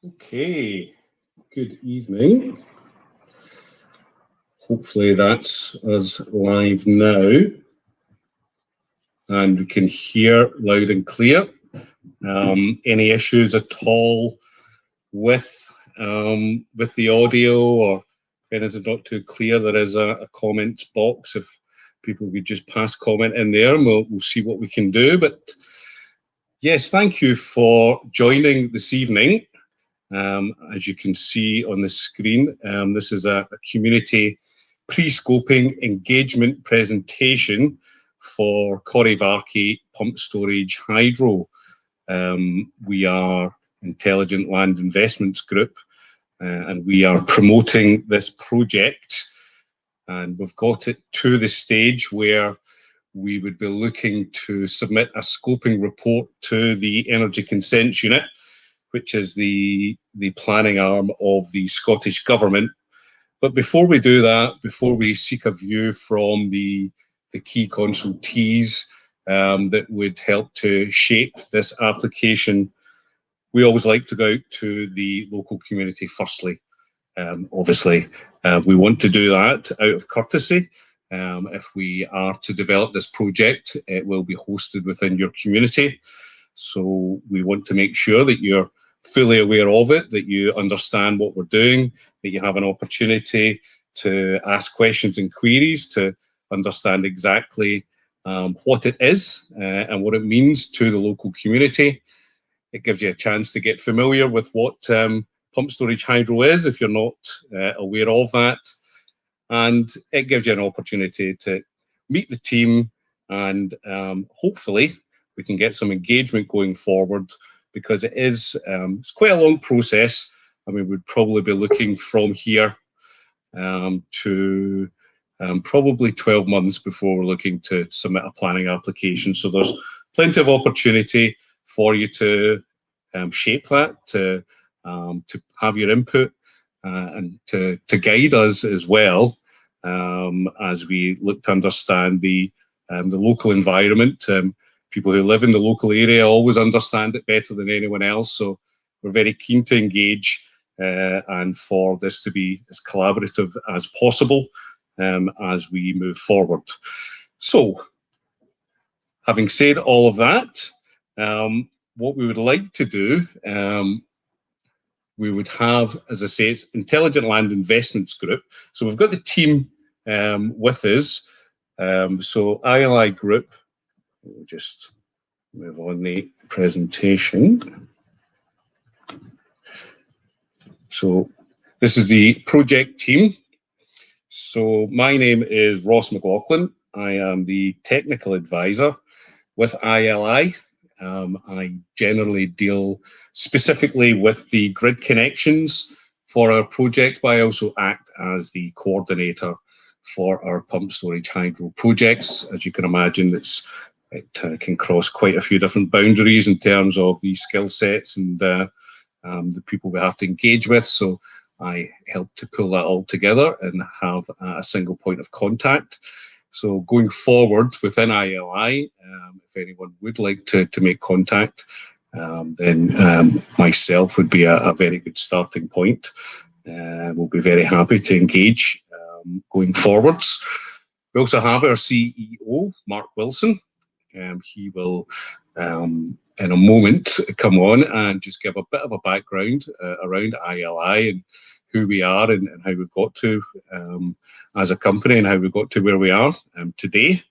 Okay, good evening. Hopefully that's us live now and we can hear loud and clear. Any issues at all with the audio, or if anything's not too clear, there is a comments box. If people could just pass comment in there and we'll see what we can do. But yes, thank you for joining this evening. As you can see on the screen, this is a community pre-scoping engagement presentation for Corrievarkie Pump Storage Hydro. We are Intelligent Land Investments Group, and we are promoting this project, and we've got it to the stage where we would be looking to submit a scoping report to the Energy Consents Unit, which is the planning arm of the Scottish Government. But before we do that, before we seek a view from the key consultees that would help to shape this application, we always like to go out to the local community firstly. Obviously, we want to do that out of courtesy. If we are to develop this project, it will be hosted within your community. So we want to make sure that you're fully aware of it, that you understand what we're doing, that you have an opportunity to ask questions and queries, to understand exactly what it is and what it means to the local community. It gives you a chance to get familiar with what pump storage hydro is if you're not aware of that. And it gives you an opportunity to meet the team, and hopefully we can get some engagement going forward, because it is it's quite a long process. I mean, we'd probably be looking from here to probably 12 months before we're looking to submit a planning application. So there's plenty of opportunity for you to shape that, to have your input, and to guide us as well, as we look to understand the local environment. People who live in the local area always understand it better than anyone else. So we're very keen to engage and for this to be as collaborative as possible as we move forward. So, having said all of that, what we would like to do, we would have, as I say, it's Intelligent Land Investments Group. So we've got the team with us. So ILI Group, we'll just move on the presentation. So this is the project team. So my name is Ross McLaughlin. I am the technical advisor with ILI. I generally deal specifically with the grid connections for our project, but I also act as the coordinator for our pump storage hydro projects. As you can imagine, it can cross quite a few different boundaries in terms of the skill sets and the people we have to engage with. So I help to pull that all together and have a single point of contact. So going forward within ILI, if anyone would like to make contact, then myself would be a very good starting point. We'll be very happy to engage going forwards. We also have our CEO, Mark Wilson. He will, in a moment, come on and just give a bit of a background around ILI and who we are and how we've got to as a company and how we've got to where we are today.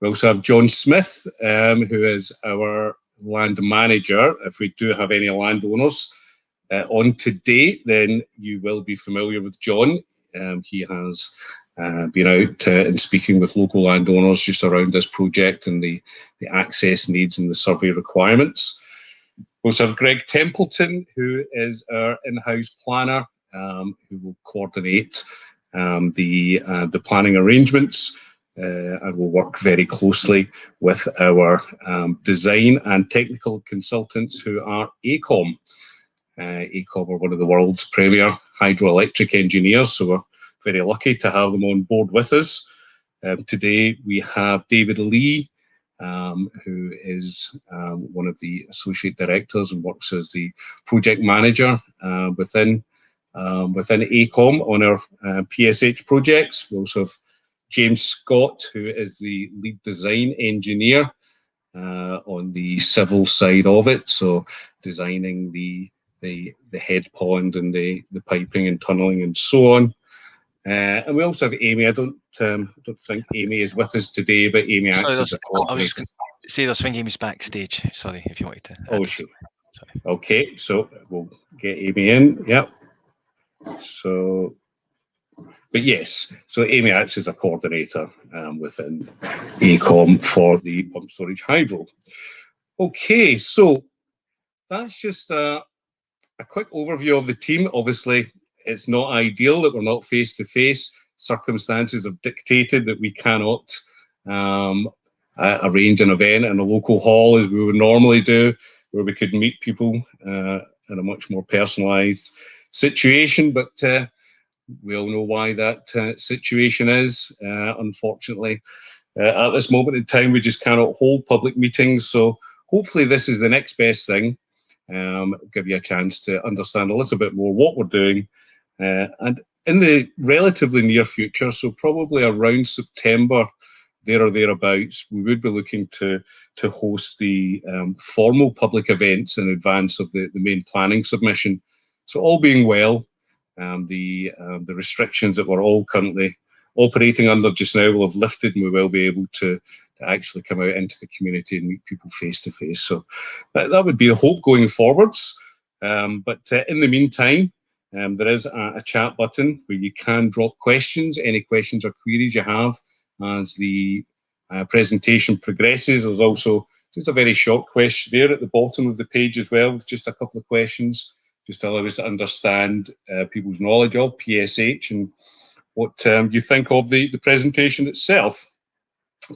We also have John Smith, who is our land manager. If we do have any landowners on today, then you will be familiar with John. He has been out and speaking with local landowners just around this project and the access needs and the survey requirements. We also have Greg Templeton, who is our in-house planner, who will coordinate the planning arrangements and will work very closely with our design and technical consultants, who are AECOM. AECOM are one of the world's premier hydroelectric engineers, so we're very lucky to have them on board with us. Today we have David Lee, who is one of the associate directors and works as the project manager within AECOM on our PSH projects. We also have James Scott, who is the lead design engineer on the civil side of it, so designing the head pond and the piping and tunneling and so on. And we also have Amy. I don't think Amy is with us today, but Amy acts as a coordinator. I was just going to say, I think Amy's backstage. Sorry, if you wanted to. Oh, sure. Sorry. Okay, so we'll get Amy in. Yep. So, but yes, so Amy acts as a coordinator within AECOM for the pump storage hydro. Okay, so that's just a quick overview of the team. Obviously, it's not ideal that we're not face-to-face. Circumstances have dictated that we cannot arrange an event in a local hall as we would normally do, where we could meet people in a much more personalised situation. But we all know why that situation is. Unfortunately, at this moment in time, we just cannot hold public meetings. So hopefully this is the next best thing. Give you a chance to understand a little bit more what we're doing. And in the relatively near future, so probably around September, there or thereabouts, we would be looking to host the formal public events in advance of the main planning submission. So all being well, the restrictions that we're all currently operating under just now will have lifted, and we will be able to actually come out into the community and meet people face to face. So that would be the hope going forwards. But in the meantime, there is a chat button where you can drop questions, any questions or queries you have as the presentation progresses. There's also just a very short questionnaire at the bottom of the page as well, with just a couple of questions, just to allow us to understand people's knowledge of PSH and what you think of the presentation itself.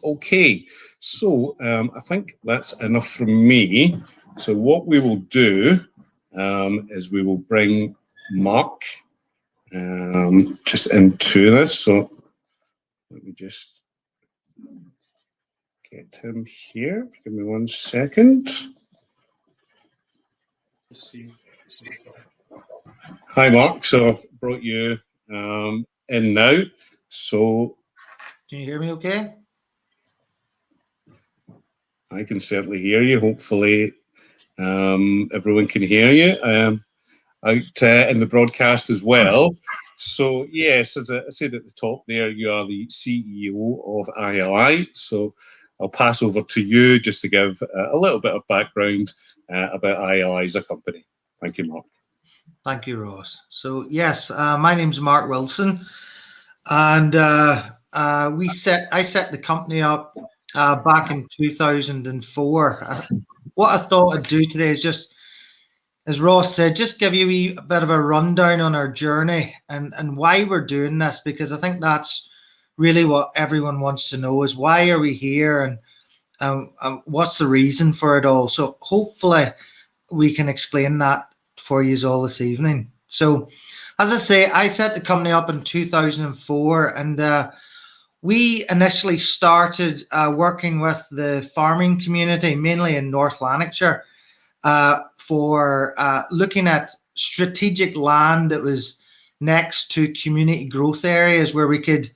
Okay, so I think that's enough from me. So what we will do is we will bring Mark just into this. So let me just get him here. Give me 1 second. Hi, Mark. So I've brought you in now. So can you hear me okay? I can certainly hear you. Hopefully everyone can hear you out in the broadcast as well. So yes, as I said at the top there, you are the CEO of ILI. So I'll pass over to you just to give a little bit of background about ILI as a company. Thank you, Mark. Thank you, Ross. So yes, my name's Mark Wilson, and I set the company up back in 2004. What I thought I'd do today is just, as Ross said, just give you a bit of a rundown on our journey and why we're doing this, because I think that's really what everyone wants to know, is why are we here and what's the reason for it all. So hopefully we can explain that for you all this evening. So as I say, I set the company up in 2004, and we initially started working with the farming community, mainly in North Lanarkshire, for looking at strategic land that was next to community growth areas where we could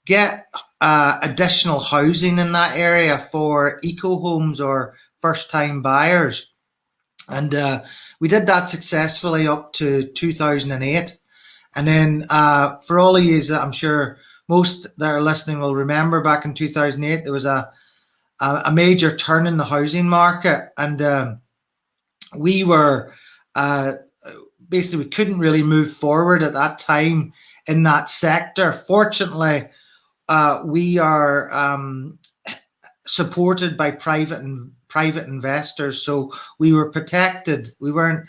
get additional housing in that area for eco homes or first-time buyers. And we did that successfully up to 2008. And then for all of you that I'm sure most that are listening will remember, back in 2008, there was a major turn in the housing market, and we were basically, we couldn't really move forward at that time in that sector. Fortunately, we are supported by private investors, so we were protected. We weren't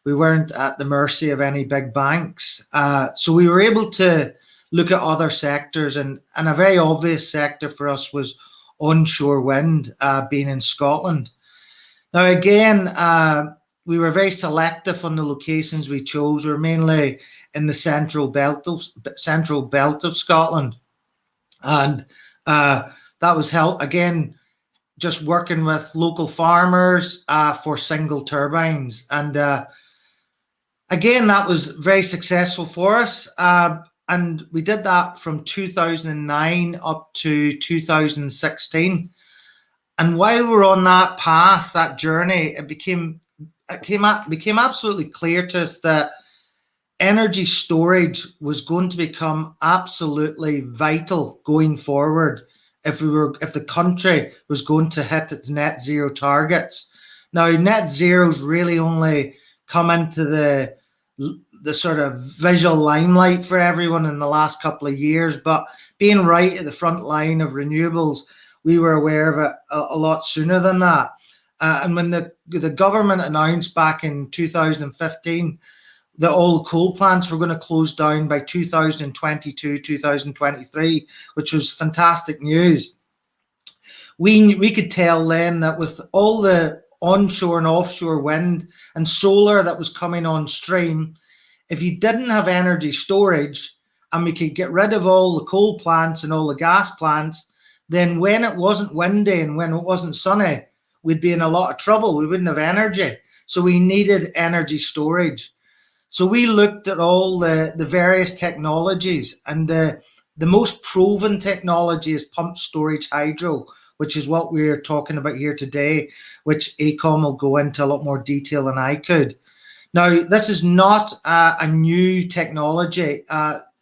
at the mercy of any big banks. So we were able to look at other sectors, and a very obvious sector for us was onshore wind, being in Scotland. Now again, we were very selective on the locations we chose. We were mainly in the central belt of Scotland, and that was just working with local farmers for single turbines. And again, that was very successful for us. And we did that from 2009 up to 2016. And while we're on that path, that journey, it became absolutely clear to us that energy storage was going to become absolutely vital going forward if the country was going to hit its net zero targets. Now, net zero's really only come into the sort of visual limelight for everyone in the last couple of years, but being right at the front line of renewables, we were aware of it a lot sooner than that. And when the government announced back in 2015 that all coal plants were going to close down by 2022, 2023, which was fantastic news, we could tell then that with all the onshore and offshore wind and solar that was coming on stream, if you didn't have energy storage and we could get rid of all the coal plants and all the gas plants, then when it wasn't windy and when it wasn't sunny, we'd be in a lot of trouble. We wouldn't have energy. So we needed energy storage. So we looked at all the various technologies, and the most proven technology is pumped storage hydro, which is what we're talking about here today, which AECOM will go into a lot more detail than I could. Now, this is not a new technology.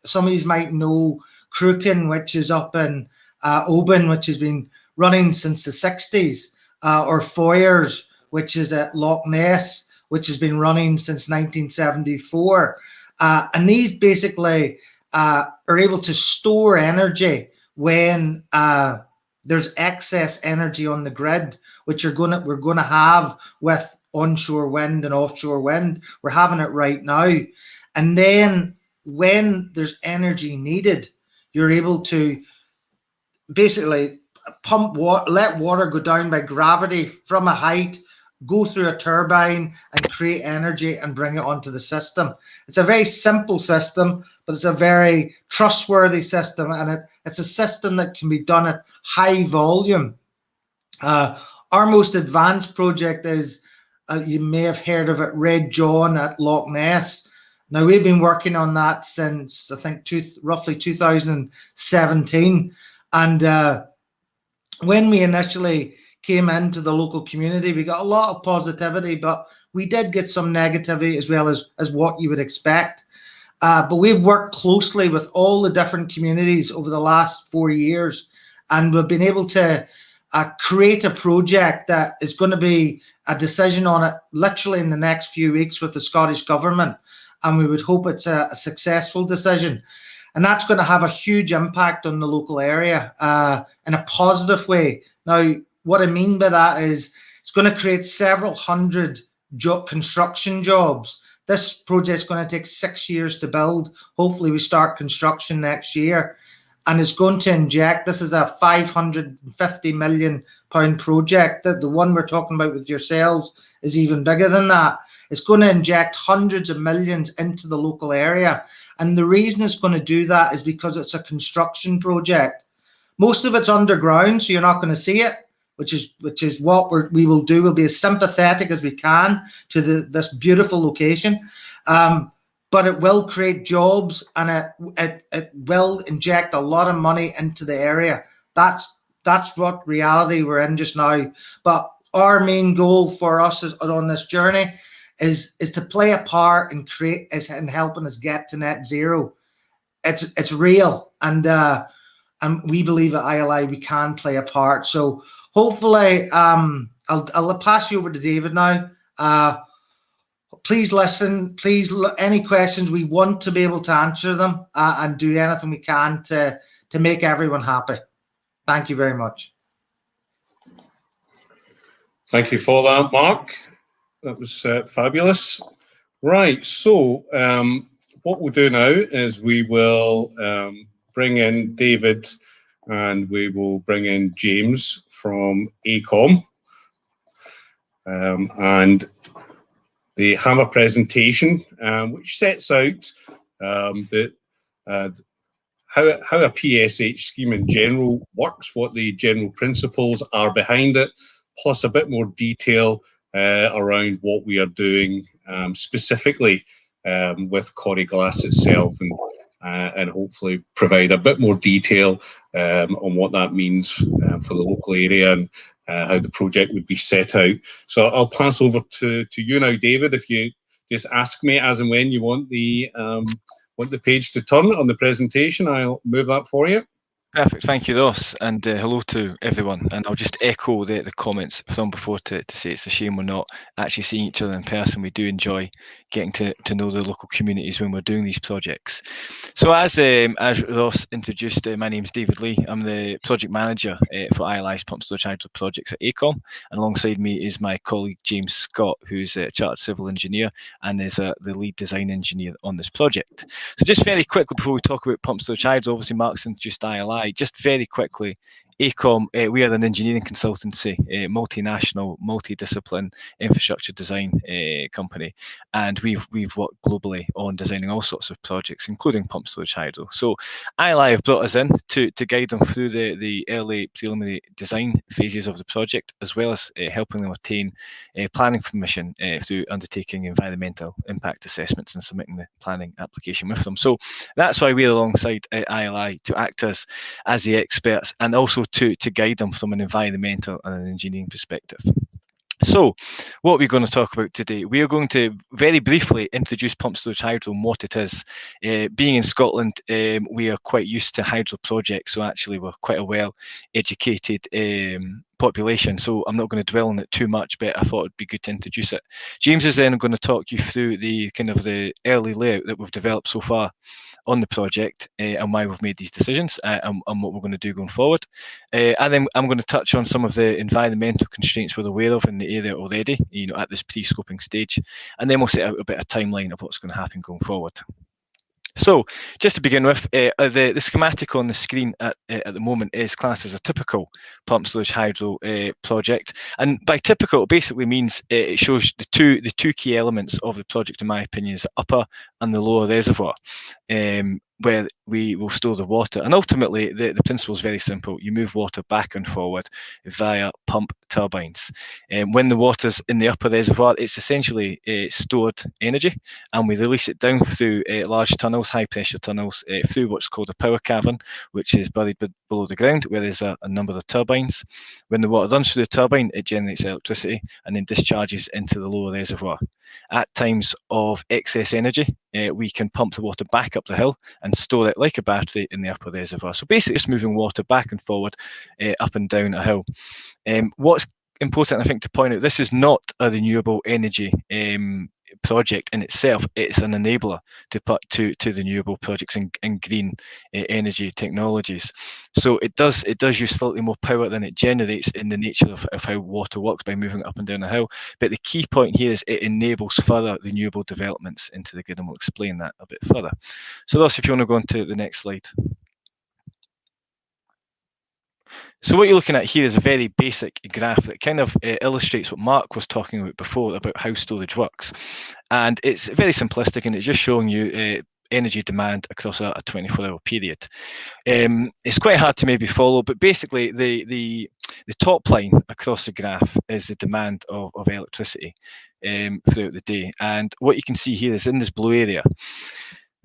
Some of you might know Cruachan, which is up in Oban, which has been running since the 60s, or Foyers, which is at Loch Ness, which has been running since 1974. And these basically are able to store energy when there's excess energy on the grid, which we're going to have with onshore wind and offshore wind. We're having it right now. And then when there's energy needed, you're able to basically pump water, let water go down by gravity from a height, go through a turbine and create energy and bring it onto the system. It's a very simple system, but it's a very trustworthy system, and it's a system that can be done at high volume. Our most advanced project is, you may have heard of it, Red John at Loch Ness. Now, we've been working on that since, I think, roughly 2017. And when we initially came into the local community, we got a lot of positivity, but we did get some negativity as well as what you would expect. But we've worked closely with all the different communities over the last 4 years, and we've been able to create a project that is going to be a decision on it literally in the next few weeks with the Scottish Government, and we would hope it's a successful decision. And that's going to have a huge impact on the local area in a positive way. Now, what I mean by that is it's going to create several hundred construction jobs. This project is going to take 6 years to build. Hopefully we start construction next year. And it's going to inject, this is a £550 million project. The one we're talking about with yourselves is even bigger than that. It's going to inject hundreds of millions into the local area. And the reason it's going to do that is because it's a construction project. Most of it's underground, so you're not going to see it, which is what we will do. We'll be as sympathetic as we can to this beautiful location. But it will create jobs, and it will inject a lot of money into the area. That's what reality we're in just now. But our main goal for us on this journey is to play a part in helping us get to net zero. It's real, and we believe at ILI we can play a part. So hopefully, I'll pass you over to David now. Please listen. Please, any questions, we want to be able to answer them and do anything we can to make everyone happy. Thank you very much. Thank you for that, Mark. That was fabulous. Right, so what we'll do now is we will bring in David, and we will bring in James from AECOM. And they have a presentation which sets out how a PSH scheme in general works, what the general principles are behind it, plus a bit more detail around what we are doing specifically with Corrie Glass itself, and hopefully provide a bit more detail on what that means for the local area and how the project would be set out. So I'll pass over to you now, David, if you just ask me as and when you want the page to turn on the presentation. I'll move that for you. Perfect, thank you, Ross, and hello to everyone. And I'll just echo the comments from before to say it's a shame we're not actually seeing each other in person. We do enjoy getting to know the local communities when we're doing these projects. So as Ross introduced, my name's David Lee. I'm the project manager for ILI's Pump Storage Hydro projects at AECOM, and alongside me is my colleague James Scott, who's a chartered civil engineer and is the lead design engineer on this project. So just very quickly before we talk about Pump Storage Hydro, obviously Mark's introduced ILI. Just very quickly, AECOM, we are an engineering consultancy, multinational, multidiscipline infrastructure design company, and we've worked globally on designing all sorts of projects, including pump storage hydro. So ILI have brought us in to guide them through the early preliminary design phases of the project, as well as helping them obtain planning permission through undertaking environmental impact assessments and submitting the planning application with them. So that's why we're alongside ILI, to act as the experts, and also to guide them from an environmental and an engineering perspective. So what we're going to talk about today, we are going to very briefly introduce pump storage hydro and what it is. Being in Scotland, we are quite used to hydro projects, so actually we're quite a well educated population, so I'm not going to dwell on it too much, but I thought it'd be good to introduce it. James is then going to talk you through the kind of the early layout that we've developed so far on the project, and why we've made these decisions, and what we're going to do going forward. And then I'm going to touch on some of the environmental constraints we're aware of in the area already, at this pre-scoping stage, and then we'll set out a bit of timeline of what's going to happen going forward. So, just to begin with, the schematic on the screen at the moment is classed as a typical pump storage hydro project, and by typical, it basically means it shows the two key elements of the project, in my opinion, is the upper and the lower reservoir, where we will store the water. And ultimately, the principle is very simple. You move water back and forward via pump turbines. When the water's in the upper reservoir, it's essentially stored energy, and we release it down through large tunnels, high pressure tunnels, through what's called a power cavern, which is buried below the ground, where there's a number of turbines. When the water runs through the turbine, it generates electricity and then discharges into the lower reservoir. At times of excess energy, we can pump the water back up the hill and store it like a battery in the upper reservoir. So basically, it's moving water back and forward, up and down a hill. What's important, I think, to point out, this is not a renewable energy project in itself. It's an enabler to renewable projects and green energy technologies. So it does use slightly more power than it generates in the nature of how water works by moving up and down a hill. But the key point here is it enables further renewable developments into the grid, and we'll explain that a bit further. So Ross, if you want to go on to the next slide. So what you're looking at here is a very basic graph that kind of illustrates what Mark was talking about before, about how storage works. And it's very simplistic, and it's just showing you energy demand across a 24-hour period. It's quite hard to maybe follow, but basically the top line across the graph is the demand of electricity throughout the day. And what you can see here is in this blue area,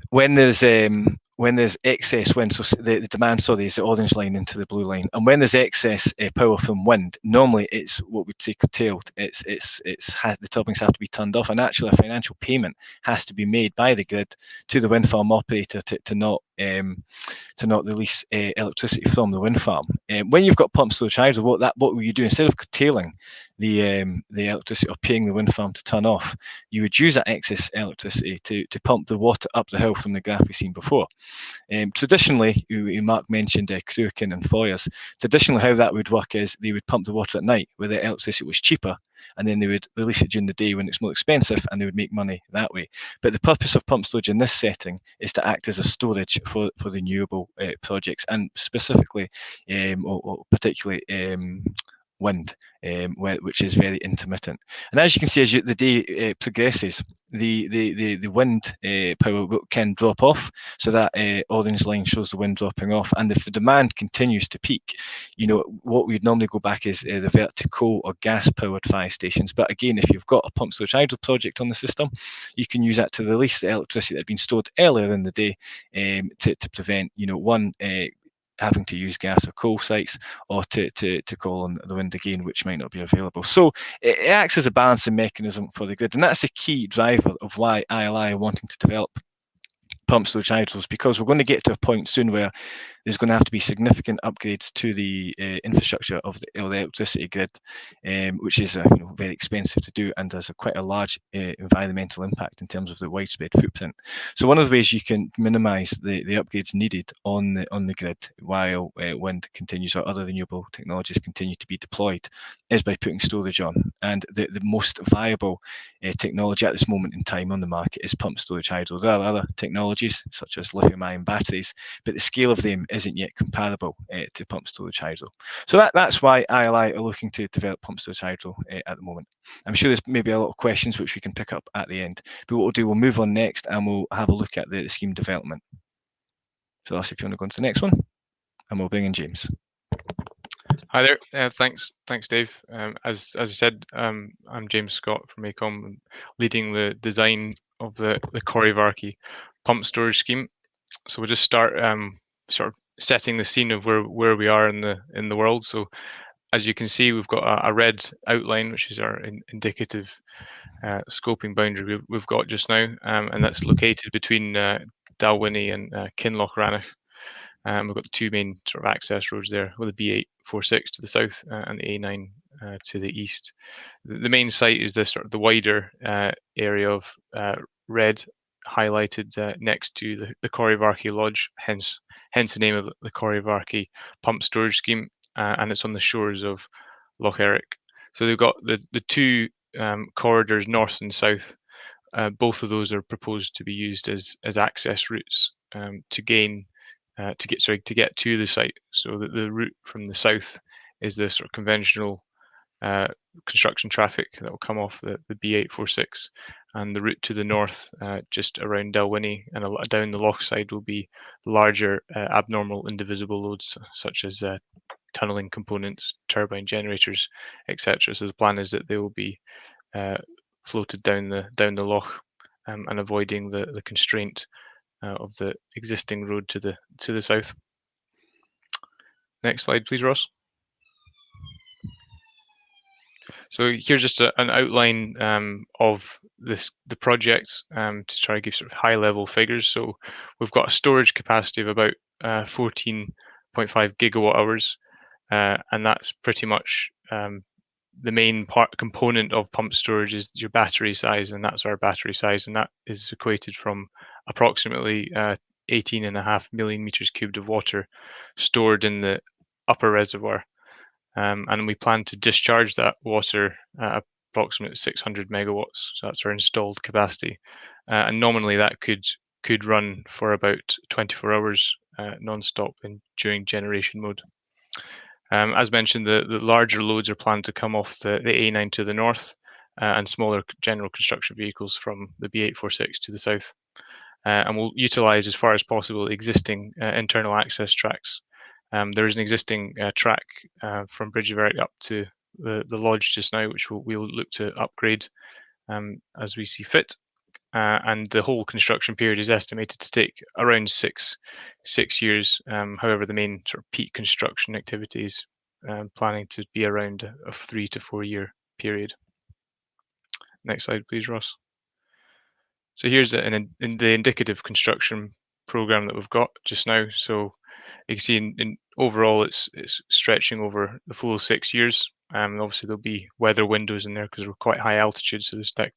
when there's excess wind, so the demand, is the orange line into the blue line, and when there's excess power from wind, normally it's what we'd say curtailed. The turbines have to be turned off, and actually a financial payment has to be made by the grid to the wind farm operator to not release electricity from the wind farm. When you've got pump storage hydro, what will you do? Instead of curtailing the electricity or paying the wind farm to turn off, you would use that excess electricity to pump the water up the hill from the graph we've seen before. Traditionally, Mark mentioned Corrievarkie and Foyers. Traditionally, how that would work is they would pump the water at night where the electricity was cheaper, and then they would release it during the day when it's more expensive, and they would make money that way. But the purpose of pump storage in this setting is to act as a storage for renewable projects, and specifically or particularly wind, which is very intermittent. And as you can see, as the day progresses, the wind power can drop off. So that orange line shows the wind dropping off. And if the demand continues to peak, what we'd normally go back is revert to coal or gas-powered fire stations. But again, if you've got a pumped storage hydro project on the system, you can use that to release the electricity that had been stored earlier in the day to prevent, one, having to use gas or coal sites, or to call on the wind again, which might not be available. So it acts as a balancing mechanism for the grid, and that's a key driver of why ILI are wanting to develop pumped storage hydros, because we're going to get to a point soon where there's going to have to be significant upgrades to the infrastructure of the electricity grid, which is very expensive to do and has quite a large environmental impact in terms of the widespread footprint. So one of the ways you can minimise the upgrades needed on the grid while wind continues or other renewable technologies continue to be deployed is by putting storage on. And the most viable technology at this moment in time on the market is pumped storage hydro. There are other technologies such as lithium-ion batteries, but the scale of them isn't yet comparable to pumped storage hydro. So that's why ILI are looking to develop pumped storage hydro at the moment. I'm sure there's maybe a lot of questions which we can pick up at the end, but what we'll do, we'll move on next and we'll have a look at the scheme development. So I'll see if you want to go on to the next one, and we'll bring in James. Hi there. Thanks, Dave. As I said, I'm James Scott from AECOM, leading the design of the Corrievarkie pump storage scheme. So we'll just start sort of setting the scene of where we are in the world. So as you can see, we've got a red outline, which is our indicative scoping boundary we've got just now, and that's located between Dalwhinnie and Kinlochranach. We've got the two main sort of access roads there, with the B846 to the south and the A9 to the east. The main site is this sort of the wider area of red highlighted next to the Corrievarkie Lodge, hence the name of the Corrievarkie pump storage scheme, and it's on the shores of Loch Eric. So they've got the two corridors north and south. Both of those are proposed to be used as access routes to get to the site. So that the route from the south is the sort of conventional construction traffic that will come off the B846, and the route to the north, just around Dalwhinnie and down the loch side, will be larger abnormal indivisible loads such as tunnelling components, turbine generators, etc. So the plan is that they will be floated down the loch and avoiding the constraint of the existing road to the south. Next slide, please, Ross. So here's just an outline of the project to try to give sort of high-level figures. So we've got a storage capacity of about 14.5 gigawatt hours, and that's pretty much the main component of pumped storage is your battery size, and that's our battery size, and that is equated from approximately 18.5 million meters cubed of water stored in the upper reservoir. And we plan to discharge that water at approximately 600 megawatts. So that's our installed capacity. And nominally that could run for about 24 hours non-stop during generation mode. As mentioned, the larger loads are planned to come off the A9 to the north, and smaller general construction vehicles from the B846 to the south. And we'll utilise as far as possible existing internal access tracks. There is an existing track from Bridgevarrick up to the lodge just now, which we'll look to upgrade as we see fit. And the whole construction period is estimated to take around six years. However, the main sort of peak construction activities planning to be around a 3 to 4 year period. Next slide, please, Ross. So here's the indicative construction program that we've got just now. So you can see in overall it's stretching over the full 6 years. Obviously there'll be weather windows in there because we're quite high altitude, so this deck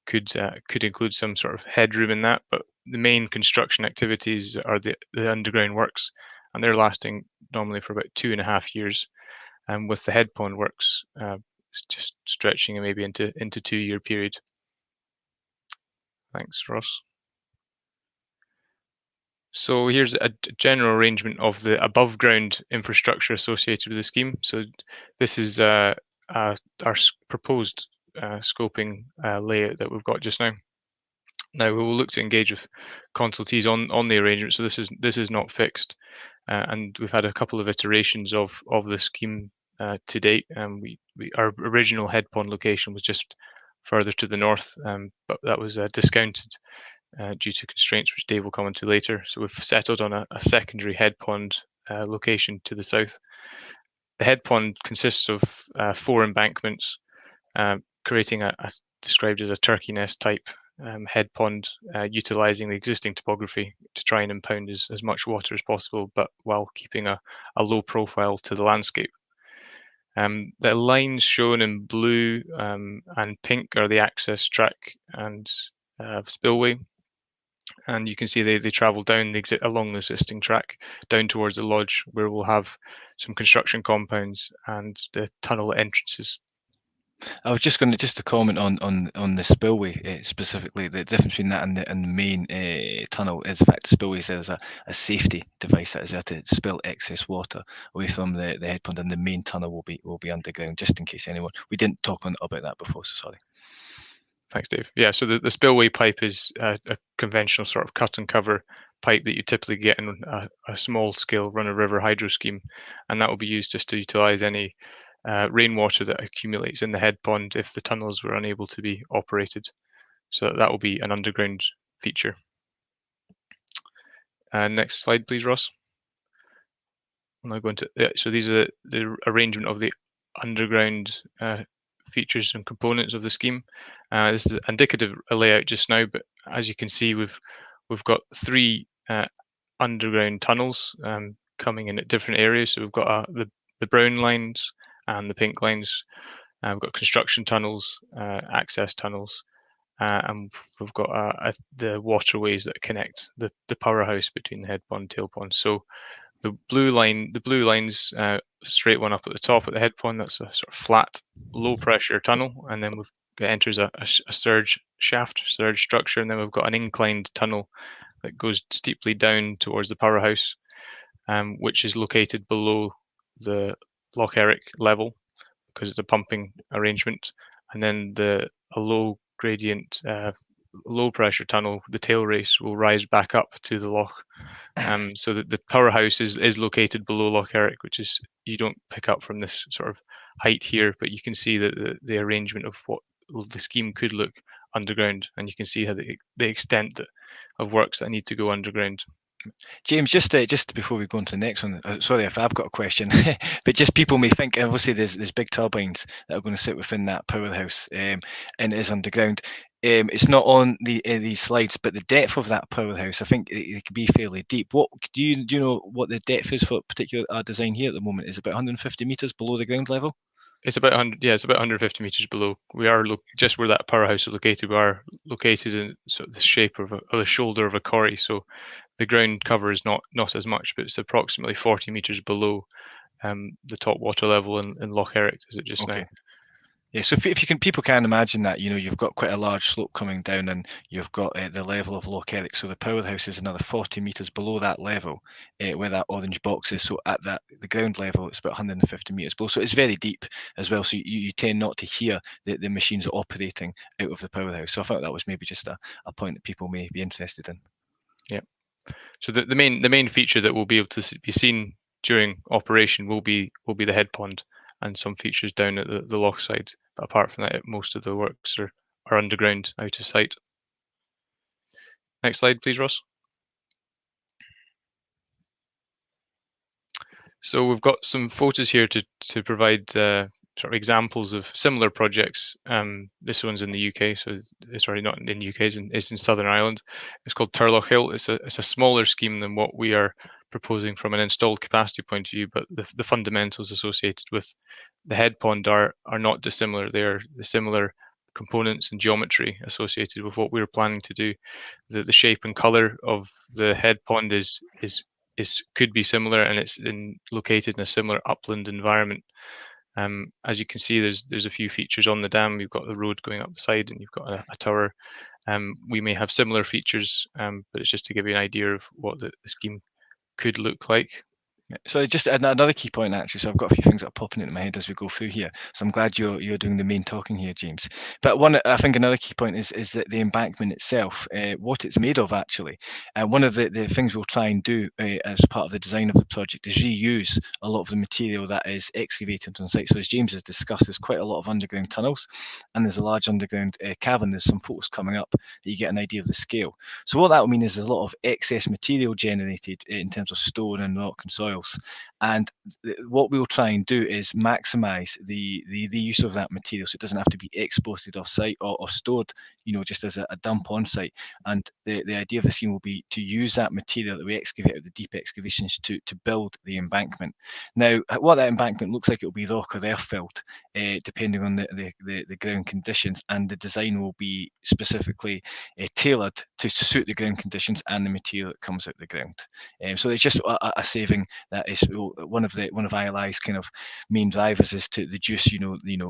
could include some sort of headroom in that. But the main construction activities are the underground works, and they're lasting normally for about 2.5 years. And with the head pond works just stretching maybe into 2 year period. Thanks, Ross. So here's a general arrangement of the above ground infrastructure associated with the scheme. So this is our proposed scoping layout that we've got just now. Now we will look to engage with consultees on the arrangement. So this is not fixed, and we've had a couple of iterations of the scheme to date. Our original head pond location was just further to the north, but that was discounted due to constraints, which Dave will come into later. So we've settled on a secondary head pond location to the south. The head pond consists of 4 embankments, creating a described as a turkey nest type head pond, utilizing the existing topography to try and impound as much water as possible, but while keeping a low profile to the landscape. The lines shown in blue and pink are the access track and spillway, and you can see they travel down along the existing track down towards the lodge, where we'll have some construction compounds and the tunnel entrances. I was just going to comment on the spillway specifically. The difference between that and the main tunnel is the fact the spillway is a safety device that is there to spill excess water away from the head pond, and the main tunnel will be underground, just in case anyone. We didn't talk about that before, so sorry. Thanks, Dave. Yeah, so the spillway pipe is a conventional sort of cut and cover pipe that you typically get in a small scale run-of-river hydro scheme, and that will be used just to utilize any rainwater that accumulates in the head pond if the tunnels were unable to be operated. So that will be an underground feature. Next slide, please, Ross. I'm now going to, so these are the arrangement of the underground features and components of the scheme. This is indicative layout just now, but as you can see, we've got 3 underground tunnels coming in at different areas. So we've got the brown lines and the pink lines. We've got construction tunnels, access tunnels, and we've got the waterways that connect the powerhouse between the head pond and tail pond. So the blue lines, straight one up at the top at the head pond, that's a sort of flat, low pressure tunnel, and then it enters a surge shaft, surge structure, and then we've got an inclined tunnel that goes steeply down towards the powerhouse, which is located below the Loch Eric level because it's a pumping arrangement, and then a low gradient, low pressure tunnel, the tail race, will rise back up to the loch. So that the powerhouse is located below Loch Eric, which is, you don't pick up from this sort of height here, but you can see that the arrangement of what the scheme could look underground, and you can see how the extent of works that need to go underground. James, just before we go on to the next one, sorry if I've got a question, but just people may think, obviously there's big turbines that are going to sit within that powerhouse, and it is underground. It's not on these slides, but the depth of that powerhouse, I think it can be fairly deep. What do you know what the depth is for particular design here at the moment? Is it about 150 meters below the ground level? It's about 100. Yeah, it's about 150 meters below. We are just where that powerhouse is located. We are located in sort of the shape of the shoulder of a corrie. So the ground cover is not as much, but it's approximately 40 meters below the top water level in Loch Eric, is it just now? Yeah, so if you can, people can imagine that, you've got quite a large slope coming down, and you've got the level of Loch Eric. So the powerhouse is another 40 meters below that level, where that orange box is. So at the ground level, it's about 150 meters below. So it's very deep as well. So you tend not to hear the machines operating out of the powerhouse. So I thought that was maybe just a point that people may be interested in. Yeah. So the main feature that will be able to be seen during operation will be the head pond and some features down at the loch side. But apart from that, most of the works are underground, out of sight. Next slide, please, Ross. So we've got some photos here to provide sort of examples of similar projects. This one's in the UK, so it's already not in the UK. It's in Southern Ireland. It's called Turlough Hill. It's a smaller scheme than what we are proposing from an installed capacity point of view, but the fundamentals associated with the head pond are not dissimilar. They are the similar components and geometry associated with what we're planning to do. The shape and color of the head pond could be similar, and it's located in a similar upland environment. As you can see, there's a few features on the dam. You've got the road going up the side, and you've got a tower. We may have similar features, but it's just to give you an idea of what the scheme could look like. So just another key point, actually. So I've got a few things that are popping into my head as we go through here. So I'm glad you're doing the main talking here, James. But I think another key point is that the embankment itself, what it's made of, actually. One of the things we'll try and do as part of the design of the project is reuse a lot of the material that is excavated on site. So as James has discussed, there's quite a lot of underground tunnels, and there's a large underground cavern. There's some photos coming up that you get an idea of the scale. So what that will mean is there's a lot of excess material generated in terms of stone and rock and soil. And what we'll try and do is maximize the use of that material, so it doesn't have to be exported off site or stored, just as a dump on site. And the idea of the scheme will be to use that material that we excavate out the deep excavations to build the embankment. Now, what that embankment looks like, it will be rock or earth filled, depending on the ground conditions, and the design will be specifically tailored to suit the ground conditions and the material that comes out the ground. So it's just a saving that is one of ILI's kind of main drivers, is to reduce,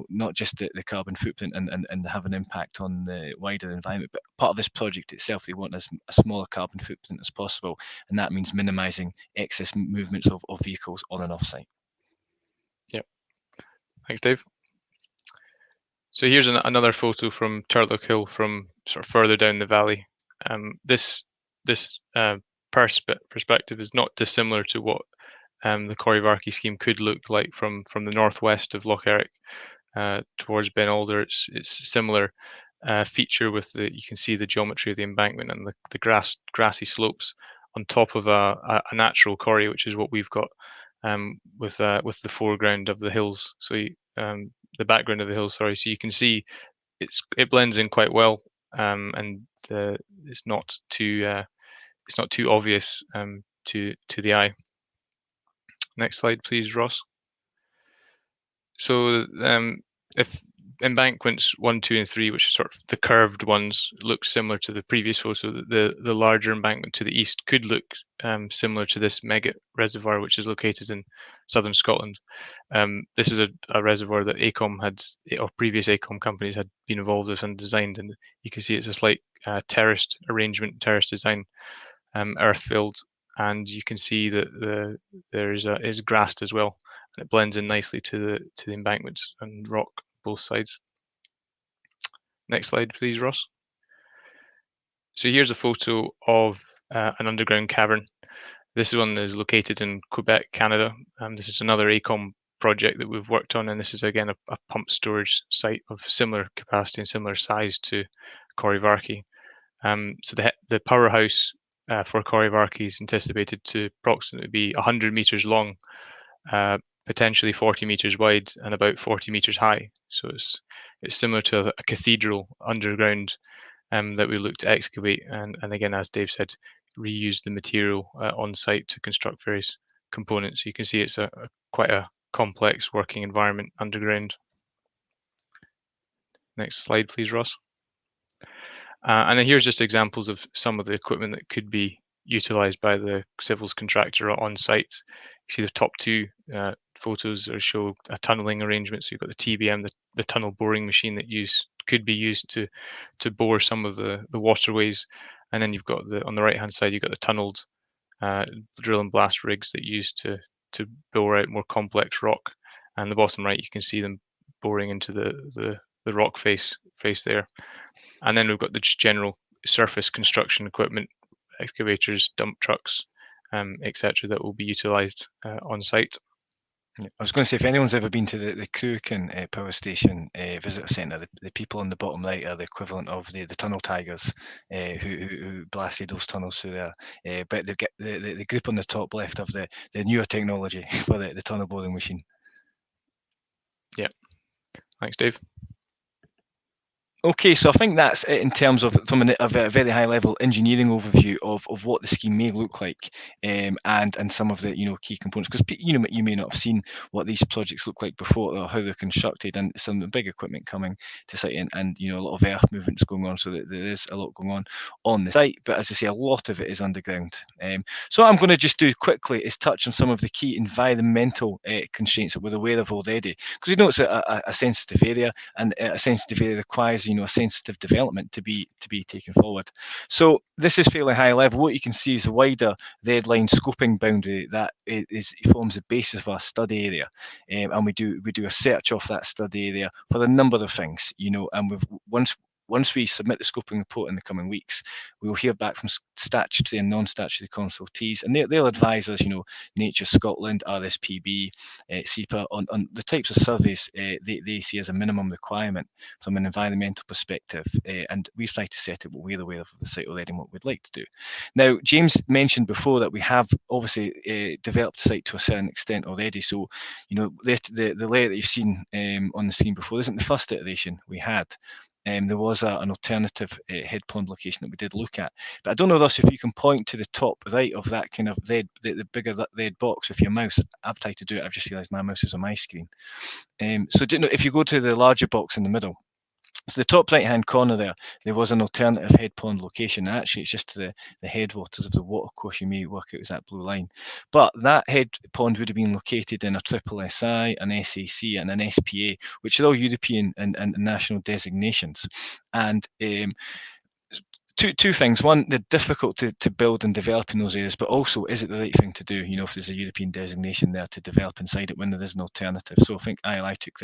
not just the carbon footprint and have an impact on the wider environment, but part of this project itself, they want a smaller carbon footprint as possible, and that means minimising excess movements of vehicles on and off site. Yep. Thanks, Dave. So here's another photo from Turlock Hill from sort of further down the valley. This perspective is not dissimilar to what the Corrievarkie scheme could look like from the northwest of Loch Eric towards Ben Alder. It's a similar feature with you can see the geometry of the embankment and the grassy slopes on top of a natural corrie, which is what we've got with the foreground of the hills. So the background of the hills, sorry. So you can see it blends in quite well, and it's not too obvious to the eye. Next slide, please, Ross. So if embankments 1, 2, and 3, which are sort of the curved ones, look similar to the previous photo, the larger embankment to the east could look similar to this mega reservoir, which is located in southern Scotland. This is a reservoir that AECOM or previous AECOM companies had been involved with and designed, and you can see it's a slight terraced arrangement, terraced design, earth-filled, and you can see that is grassed as well, and it blends in nicely to the embankments and rock both sides. Next slide, please, Ross. So here's a photo of an underground cavern. This one is located in Quebec, Canada. This is another AECOM project that we've worked on, and this is again a pump storage site of similar capacity and similar size to Corrievarkie. So the powerhouse for Corrievarkie is anticipated to approximately be 100 meters long, potentially 40 meters wide, and about 40 meters high. So it's similar to a cathedral underground that we look to excavate, and again, as Dave said, reuse the material on site to construct various components. So you can see it's quite a complex working environment underground. Next slide, please, Ross. And then here's just examples of some of the equipment that could be utilised by the civils contractor on site. You see the top two photos show a tunnelling arrangement. So you've got the TBM, the tunnel boring machine that could be used to bore some of the waterways, and then you've got on the right hand side you've got the tunnelled drill and blast rigs that used to bore out more complex rock, and the bottom right you can see them boring into the rock face there. And then we've got the general surface construction equipment, excavators, dump trucks, etc., that will be utilised on site. I was going to say, if anyone's ever been to the Corrievarkie power station visitor centre, the people on the bottom right are the equivalent of the tunnel tigers who blasted those tunnels through there. But they get the group on the top left of the newer technology for the tunnel boring machine. Yeah, thanks, Dave. Okay, so I think that's it in terms of from a very high level engineering overview of what the scheme may look like, and some of the key components, because you may not have seen what these projects look like before or how they're constructed, and some big equipment coming to site, and a lot of earth movements going on, so that there is a lot going on the site. But as I say, a lot of it is underground. So what I'm going to just do quickly is touch on some of the key environmental constraints that we're aware of already, because we know it's a sensitive area, and a sensitive area requires a sensitive development to be taken forward. So this is fairly high level. What you can see is a wider red line scoping boundary that forms the basis of our study area, and we do a search of that study area for a number of things, and once we submit the scoping report in the coming weeks, we will hear back from statutory and non-statutory consultees, and they'll advise us, Nature Scotland, RSPB, SEPA, on the types of surveys they see as a minimum requirement from an environmental perspective, and we've tried to set it what we're aware of the site already and what we'd like to do. Now, James mentioned before that we have obviously developed the site to a certain extent already, so the layer that you've seen on the screen before isn't the first iteration we had. There was an alternative head pond location that we did look at, but I don't know, Russ, if you can point to the top right of that kind of red, the bigger red box with your mouse. I've tried to do it, I've just realised my mouse is on my screen. So if you go to the larger box in the middle, so the top right-hand corner there was an alternative head pond location. Actually, it's just to the headwaters of the watercourse. You may work out as that blue line. But that head pond would have been located in a SSSI, an SAC, and an SPA, which are all European and national designations. And two things. One, they're difficult to build and develop in those areas, but also, is it the right thing to do? If there's a European designation there to develop inside it when there is an alternative. So I think ILI took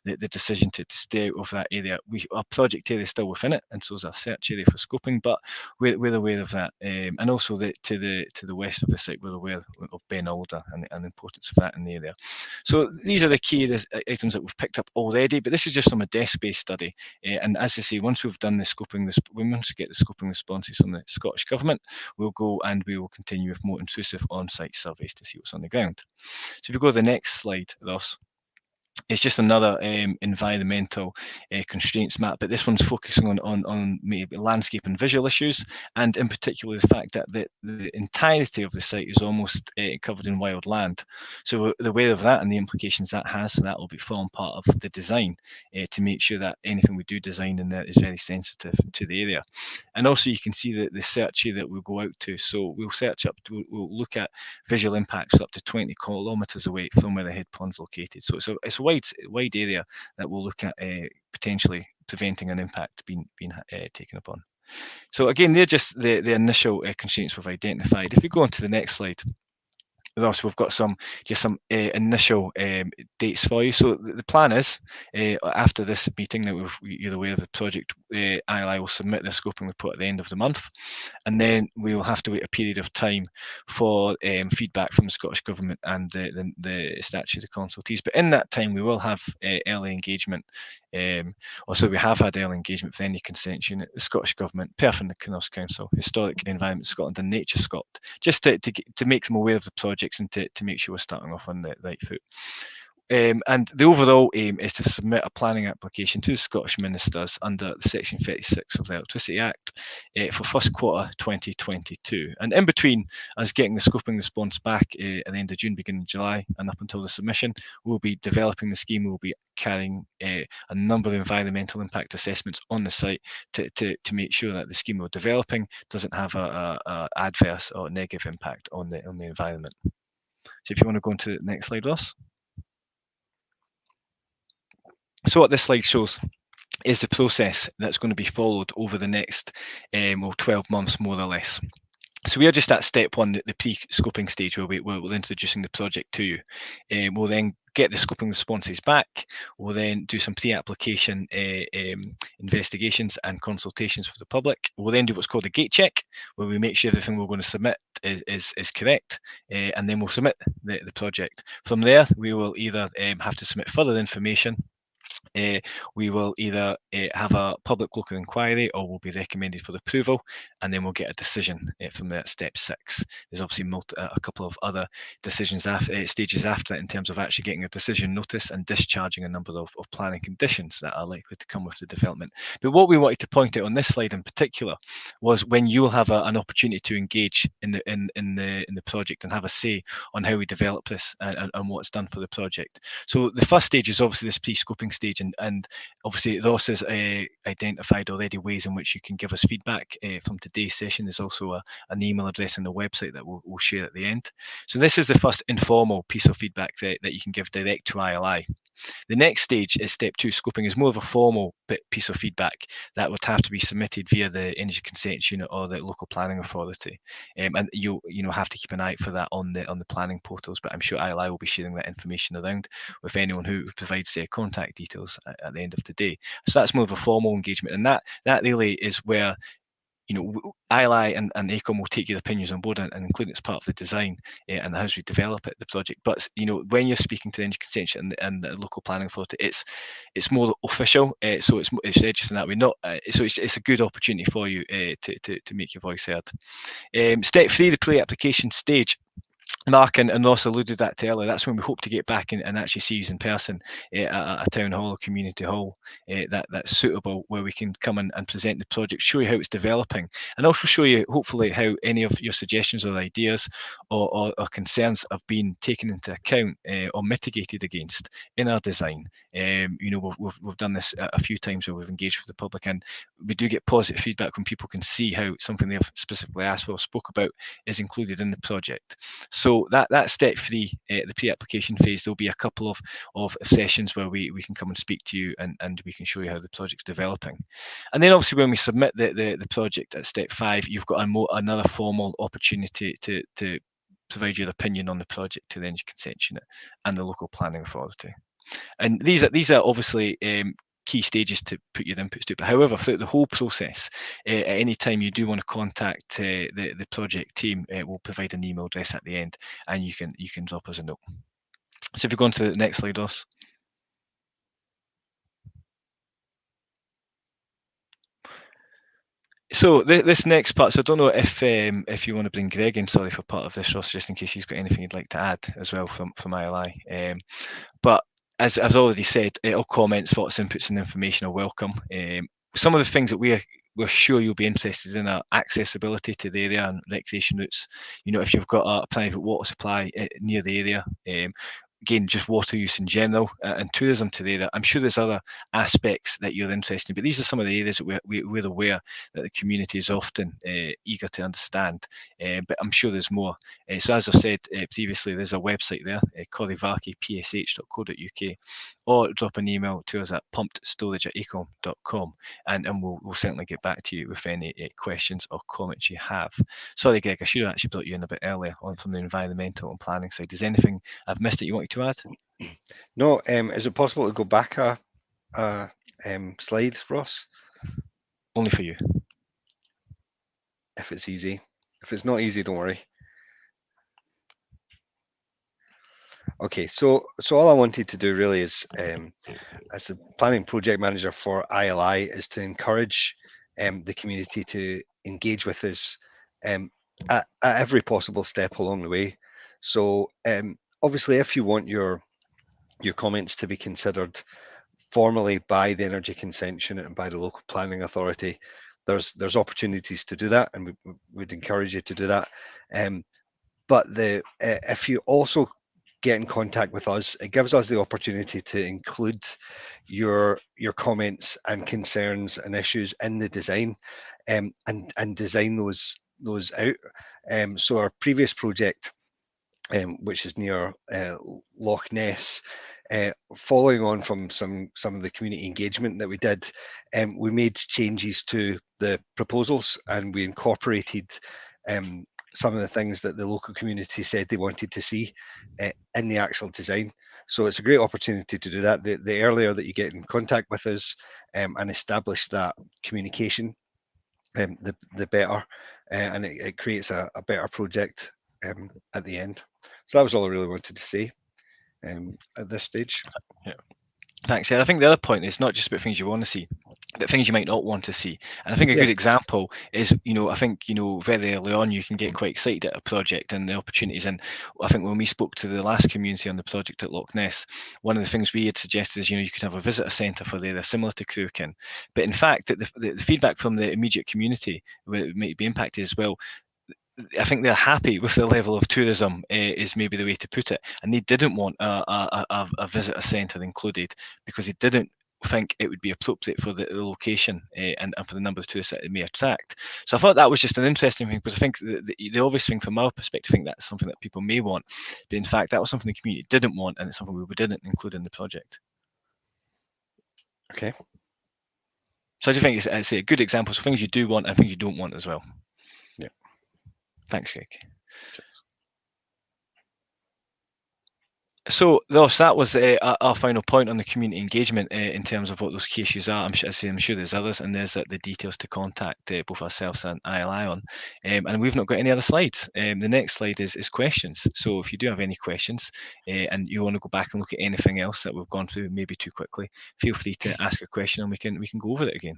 the decision to stay out of that area. Our project area is still within it, and so is our search area for scoping, but we're aware of that. And also to the west of the site, we're aware of Ben Alder and the importance of that in the area. So these are the key items that we've picked up already, but this is just from a desk-based study. And as I say, once we've done the scoping, once we get the scoping responses from the Scottish Government, we'll go and we will continue with more intrusive on-site surveys to see what's on the ground. So if you go to the next slide, Ross. It's just another environmental constraints map, but this one's focusing on maybe landscape and visual issues, and in particular the fact that the entirety of the site is almost covered in wild land. So we're aware of that and the implications that has, so that will form part of the design to make sure that anything we do design in there is very sensitive to the area. And also you can see the search area that we'll go out to. So we'll we'll look at visual impacts up to 20 kilometres away from where the head pond's located. So it's a wide area that we'll look at potentially preventing an impact being taken upon. So again, they're just the initial constraints we've identified. If we go on to the next slide, Ross, we've got some initial dates for you. So the plan is, after this meeting that you're aware of the project, ILI will submit their scoping report at the end of the month, and then we will have to wait a period of time for feedback from the Scottish Government and the statutory consultees. But in that time, we will have early engagement. Also, we have had early engagement with any consent unit, the Scottish Government, Perth and the North Council, Historic Environment Scotland, and Nature Scotland, just to make them aware of the projects and to make sure we're starting off on the right foot. And the overall aim is to submit a planning application to the Scottish Ministers under Section 36 of the Electricity Act for first quarter 2022. And in between us getting the scoping response back at the end of June, beginning of July, and up until the submission, we'll be developing the scheme. We'll be carrying a number of environmental impact assessments on the site to make sure that the scheme we're developing doesn't have a adverse or negative impact on the environment. So if you want to go on to the next slide, Ross. So what this slide shows is the process that's going to be followed over the next 12 months, more or less. So we are just at step one, the pre-scoping stage, where we're introducing the project to you. We'll then get the scoping responses back. We'll then do some pre-application investigations and consultations with the public. We'll then do what's called a gate check, where we make sure everything we're going to submit is correct, and then we'll submit the project. From there, we will either have to submit further information we will either have a public local inquiry or will be recommended for approval, and then we'll get a decision from there at step 6. There's obviously a couple of other decisions stages after that, in terms of actually getting a decision notice and discharging a number of planning conditions that are likely to come with the development. But what we wanted to point out on this slide in particular was when you'll have an opportunity to engage in the project and have a say on how we develop this and what's done for the project. So the first stage is obviously this pre-scoping stage, and obviously Ross has identified already ways in which you can give us feedback from today's session. There's also an email address on the website that we'll share at the end. So this is the first informal piece of feedback that you can give direct to ILI. The next stage is step 2. Scoping is more of a formal piece of feedback that would have to be submitted via the Energy Consents Unit or the local planning authority, and you have to keep an eye out for that on the planning portals. But I'm sure ILI will be sharing that information around with anyone who provides their contact details at the end of the day. So that's more of a formal engagement, and that really is where ILI and AECOM will take your opinions on board and include it as part of the design and how we develop the project. But when you're speaking to the Energy Consents and the local planning authority, it's more official, so it's registered in that way. So it's a good opportunity for you to make your voice heard. Step 3, the pre-application stage. Mark and Ross alluded that to earlier. That's when we hope to get back and actually see you in person at a town hall or community hall that's suitable, where we can come and present the project, show you how it's developing, and also show you hopefully how any of your suggestions or ideas or concerns have been taken into account or mitigated against in our design. We've done this a few times where we've engaged with the public, and we do get positive feedback when people can see how something they've specifically asked for or spoke about is included in the project. So that's step 3, the pre-application phase. There'll be a couple of sessions where we can come and speak to you and we can show you how the project's developing. And then obviously when we submit the project at step 5, you've got another formal opportunity to provide your opinion on the project to the Energy Consents Unit and the local planning authority. And these are obviously key stages to put your inputs to. But however, throughout the whole process, at any time you do want to contact the project team, we'll provide an email address at the end, and you can drop us a note. So if you go on to the next slide, Ross. So this next part, so I don't know if you want to bring Greg in, sorry, for part of this, Ross, just in case he's got anything he'd like to add as well from ILI. But as I've already said, all comments, thoughts, inputs and information are welcome. Some of the things that we're sure you'll be interested in are accessibility to the area and recreation routes. If you've got a private water supply near the area, again, just water use in general and tourism to the area. I'm sure there's other aspects that you're interested in, but these are some of the areas that we're aware that the community is often eager to understand, but I'm sure there's more. So as I've said previously, there's a website there, corrievarkie.psh.co.uk, or drop an email to us at pumpedstorage@aecom.com, and we'll certainly get back to you with any questions or comments you have. Sorry, Greg, I should have actually brought you in a bit earlier on from the environmental and planning side. Is there anything I've missed that you wanted to add? No. Is it possible to go back a slide, Ross? Only for you. If it's easy. If it's not easy, don't worry. Okay, so all I wanted to do really is, as the planning project manager for ILI, is to encourage the community to engage with us at every possible step along the way. So obviously, if you want your comments to be considered formally by the Energy Consents Unit and by the local planning authority, there's opportunities to do that, and we would encourage you to do that. But if you also get in contact with us, it gives us the opportunity to include your comments and concerns and issues in the design, and design those out. So our previous project, which is near Loch Ness, following on from some of the community engagement that we did, we made changes to the proposals, and we incorporated some of the things that the local community said they wanted to see in the actual design. So it's a great opportunity to do that. The earlier that you get in contact with us and establish that communication, the better, and it creates a better project at the end. So that was all I really wanted to say at this stage. Yeah. Thanks, Ed. I think the other point is not just about things you want to see, but things you might not want to see. And I think a good example is, I think, very early on, you can get quite excited at a project and the opportunities. And I think when we spoke to the last community on the project at Loch Ness, one of the things we had suggested is, you could have a visitor centre for there, similar to Cruachan. But in fact, the feedback from the immediate community might be impacted as well. I think they're happy with the level of tourism, is maybe the way to put it, and they didn't want a visitor centre included because they didn't think it would be appropriate for the location and for the number of tourists that it may attract. So I thought that was just an interesting thing, because I think the obvious thing from our perspective, I think that's something that people may want, but in fact that was something the community didn't want, and it's something we didn't include in the project. Okay. So I do think it's a good example of things you do want and things you don't want as well. Yeah. Thanks, Greg. So, Ross, that was our final point on the community engagement in terms of what those key issues are. I'm sure there's others, and there's the details to contact both ourselves and ILI on. And we've not got any other slides. The next slide is questions. So if you do have any questions and you want to go back and look at anything else that we've gone through maybe too quickly, feel free to ask a question and we can go over it again.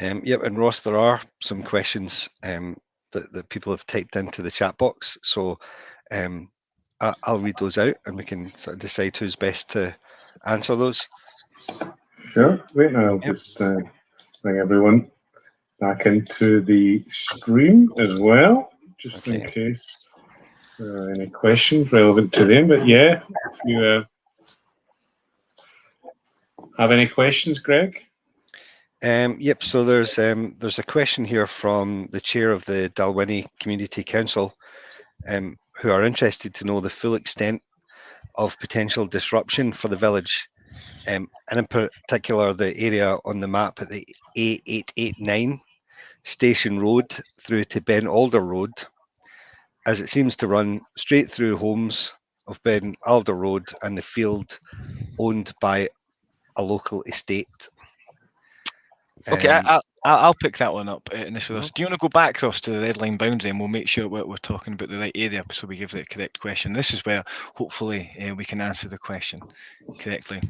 Yep, and Ross, there are some questions that people have typed into the chat box. So I'll read those out and we can sort of decide who's best to answer those. Sure. Wait, now I'll just bring everyone back into the stream as well, just in case there are any questions relevant to them. But yeah, if you have any questions, Greg? Yep, so there's a question here from the chair of the Dalwhinnie Community Council, who are interested to know the full extent of potential disruption for the village, and in particular the area on the map at the A889 Station Road through to Ben Alder Road, as it seems to run straight through homes of Ben Alder Road and the field owned by a local estate. Okay, I'll pick that one up initially. Do you want to go back, Ross, to the red line boundary, and we'll make sure we're talking about the right area so we give the correct question. This is where hopefully we can answer the question correctly.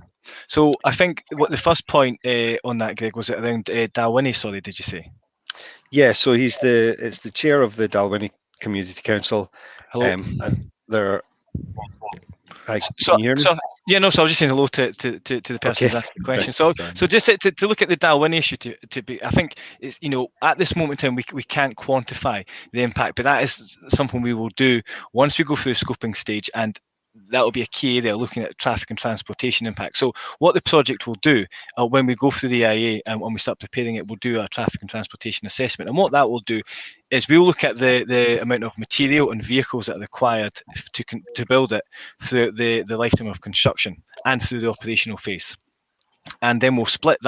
So I think what the first point on that, Greg, was it around Dalwhinnie, sorry, did you say? Yeah, so it's the chair of the Dalwhinnie Community Council. Hello. And they're can you hear me? So I was just saying hello to the person who's asking the question. Right. So just to look at the Dalwhinnie issue, to be, I think it's, at this moment in time we can't quantify the impact, but that is something we will do once we go through the scoping stage, and that will be a key area looking at traffic and transportation impact. So what the project will do when we go through the EIA and when we start preparing it, we'll do a traffic and transportation assessment. And what that will do is we'll look at the amount of material and vehicles that are required to build it through the lifetime of construction and through the operational phase. And then we'll split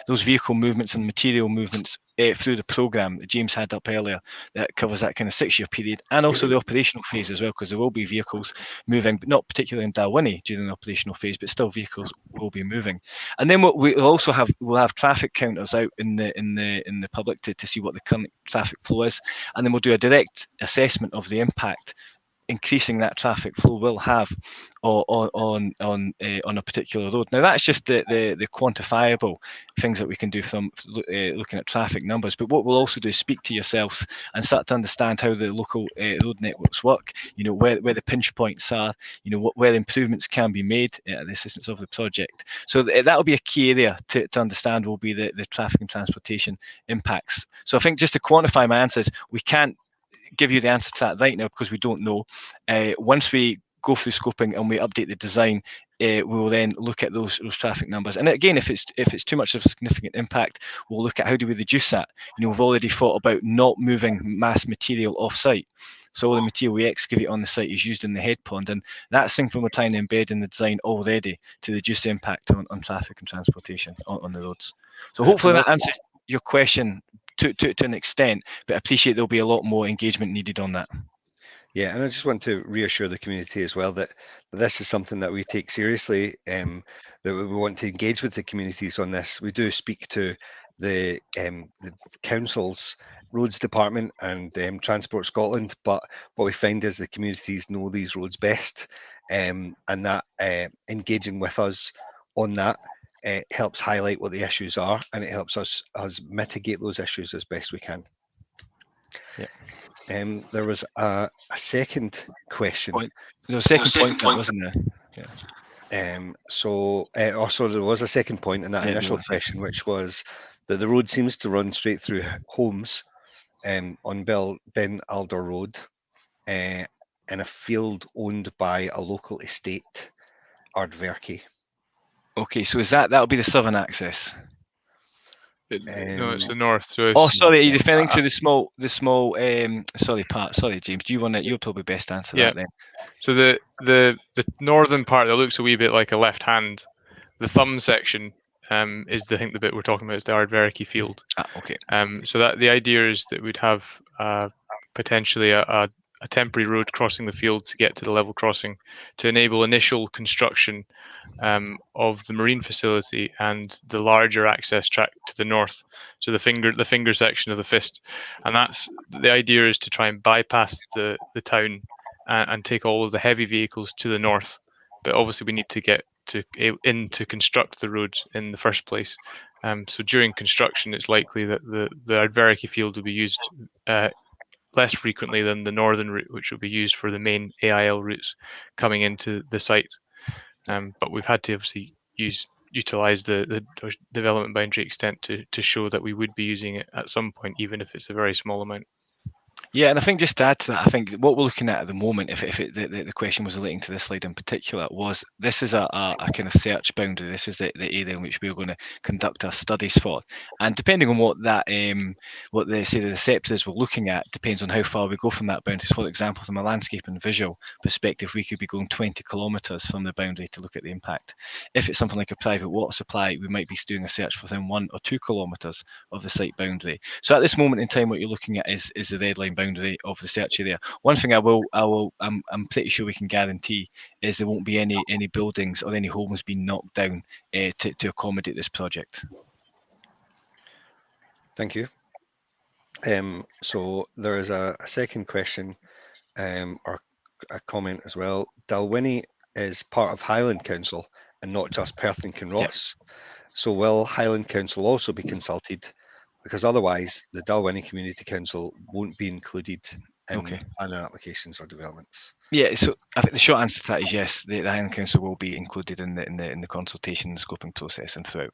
those vehicle movements and material movements through the programme that James had up earlier that covers that kind of 6-year period, and also the operational phase as well, because there will be vehicles moving, but not particularly in Dalwhinnie during the operational phase, but still vehicles will be moving. And then we'll also have traffic counters out in the public to see what the current traffic flow is, and then we'll do a direct assessment of the impact increasing that traffic flow will have on a particular road. Now that's just the quantifiable things that we can do from looking at traffic numbers. But what we'll also do is speak to yourselves and start to understand how the local road networks work. Where the pinch points are. Where improvements can be made at the assistance of the project. So that will be a key area to understand. Will be the traffic and transportation impacts. So I think just to quantify my answers, we can't give you the answer to that right now because we don't know. Once we go through scoping and we update the design, we will then look at those traffic numbers. And again, if it's too much of a significant impact, we'll look at how do we reduce that. We've already thought about not moving mass material off site. So all the material we excavate on the site is used in the head pond, and that's something we're trying to embed in the design already to reduce the impact on traffic and transportation on the roads. So hopefully that answers your question to an extent, but I appreciate there'll be a lot more engagement needed on that. Yeah, and I just want to reassure the community as well that this is something that we take seriously, that we want to engage with the communities on this. We do speak to the council's roads department and Transport Scotland, but what we find is the communities know these roads best, and that engaging with us on that helps highlight what the issues are, and it helps us mitigate those issues as best we can. Yeah. There was a second question. There was a second point, wasn't there? Yeah. Also, there was a second point in that initial question, which was that the road seems to run straight through homes on Ben Alder Road in a field owned by a local estate, Corrievarkie. Okay, so that'll be the southern access? No, it's the north. So oh, sorry, are you referring to the small? Sorry, Pat. Sorry, James. Do you want to? You'll probably best answer that then. So the northern part that looks a wee bit like a left hand, the thumb section is the bit we're talking about is the Corrievarkie field. Okay. So that the idea is that we'd have potentially a temporary road crossing the field to get to the level crossing to enable initial construction of the marine facility and the larger access track to the north. So the finger section of the fist, and that's the idea is to try and bypass the town and take all of the heavy vehicles to the north. But obviously we need to get to construct the roads in the first place. So during construction, it's likely that the Corrievarkie field will be used less frequently than the northern route, which will be used for the main AIL routes coming into the site. But we've had to obviously utilize the development boundary extent to show that we would be using it at some point, even if it's a very small amount. Yeah, and I think just to add to that, I think what we're looking at the moment, if the question was relating to this slide in particular, was this is a kind of search boundary. This is the area in which we're going to conduct our studies for, and depending on what that what the receptors we're looking at depends on how far we go from that boundary. For example, from a landscape and visual perspective, we could be going 20 kilometres from the boundary to look at the impact. If it's something like a private water supply, we might be doing a search within 1 or 2 kilometres of the site boundary. So at this moment in time, what you're looking at is the red line boundary of the search area. One thing I'm pretty sure we can guarantee is there won't be any buildings or any homes being knocked down to accommodate this project. Thank you. So there is a second question or a comment as well. Dalwhinnie is part of Highland Council and not just Perth and Kinross. Yep. So will Highland Council also be consulted? Because otherwise the Dalwhinnie Community Council won't be included in planning applications or developments. Yeah, so I think the short answer to that is yes, the Highland Council will be included in the consultation and scoping process and throughout.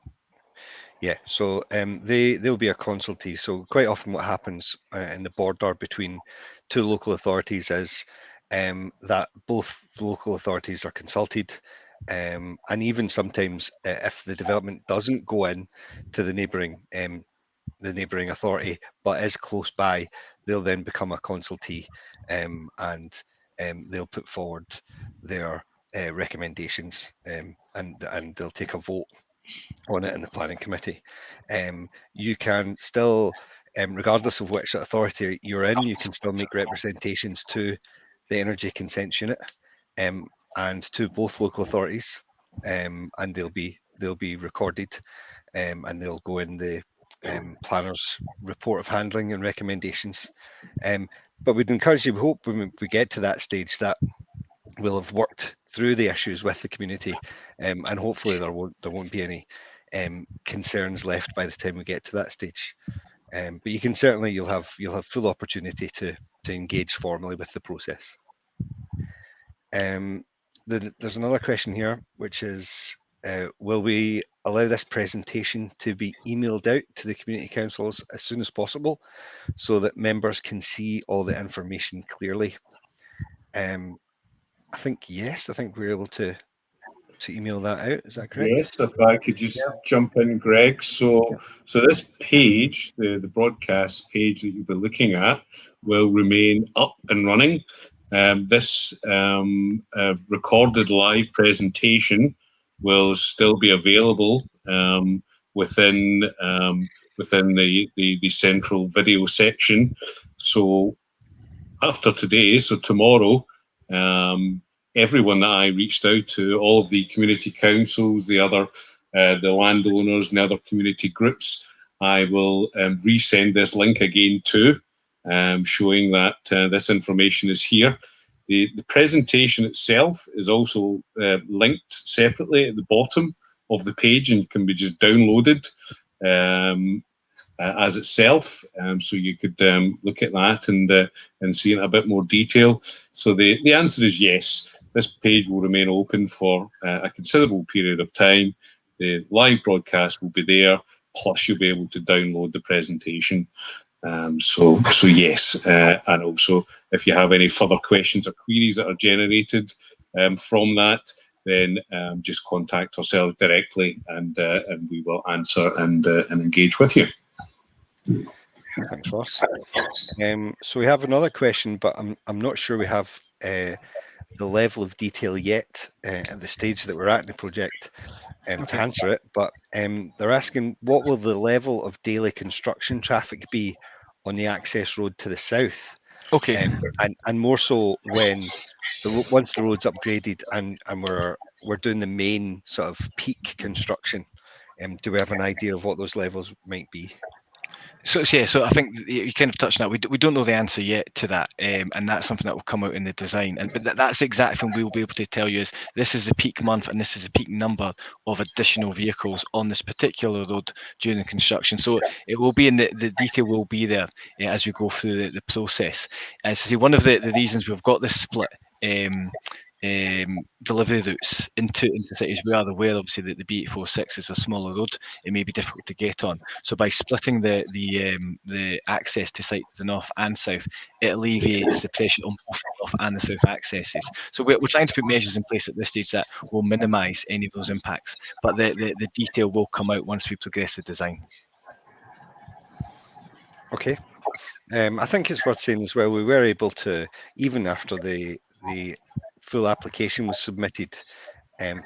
Yeah, so they'll be a consultee. So quite often what happens in the border between two local authorities is that both local authorities are consulted, and even sometimes if the development doesn't go in to the neighbouring authority but is close by, they'll then become a consultee and they'll put forward their recommendations and they'll take a vote on it in the planning committee. You can still, regardless of which authority you're in, you can still make representations to the Energy Consents Unit and to both local authorities, and they'll be recorded and they'll go in the planner's report of handling and recommendations. But we'd encourage you, we hope when we get to that stage that we'll have worked through the issues with the community, and hopefully there won't be any concerns left by the time we get to that stage. But you can certainly you'll have full opportunity to engage formally with the process. There's another question here, which is, will we allow this presentation to be emailed out to the community councils as soon as possible so that members can see all the information clearly? I think yes. I think we're able to email that out. Is that correct? Yes, if I could just jump in, Greg. So this page, the broadcast page that you'll be looking at, will remain up and running. This recorded live presentation will still be available within the central video section. So after today, so tomorrow, everyone that I reached out to, all of the community councils, the landowners and the other community groups, I will resend this link again to, showing that this information is here. The presentation itself is also linked separately at the bottom of the page and can be just downloaded as itself. So you could look at that and see it in a bit more detail. So the answer is yes. This page will remain open for a considerable period of time. The live broadcast will be there, plus you'll be able to download the presentation. So yes, and also if you have any further questions or queries that are generated from that, then just contact ourselves directly, and we will answer and engage with you. Thanks, Ross. So we have another question, but I'm not sure we have the level of detail yet at the stage that we're at in the project to answer it. But they're asking, what will the level of daily construction traffic be on the access road to the south? Okay. And more so when once the road's upgraded and we're doing the main sort of peak construction. Do we have an idea of what those levels might be? So I think you kind of touched on that. We don't know the answer yet to that, and that's something that will come out in the design. But that's exactly when we'll be able to tell you is this is the peak month and this is the peak number of additional vehicles on this particular road during the construction. So it will be in the detail will be there as we go through the process. As I say, one of the reasons we've got this split delivery routes into cities, we are aware obviously that the B846 is a smaller road. It may be difficult to get on. So by splitting the access to site to the north and south, it alleviates the pressure on both the north and the south accesses. So we're trying to put measures in place at this stage that will minimise any of those impacts. But the detail will come out once we progress the design. Okay. I think it's worth saying as well, we were able to, even after the full application was submitted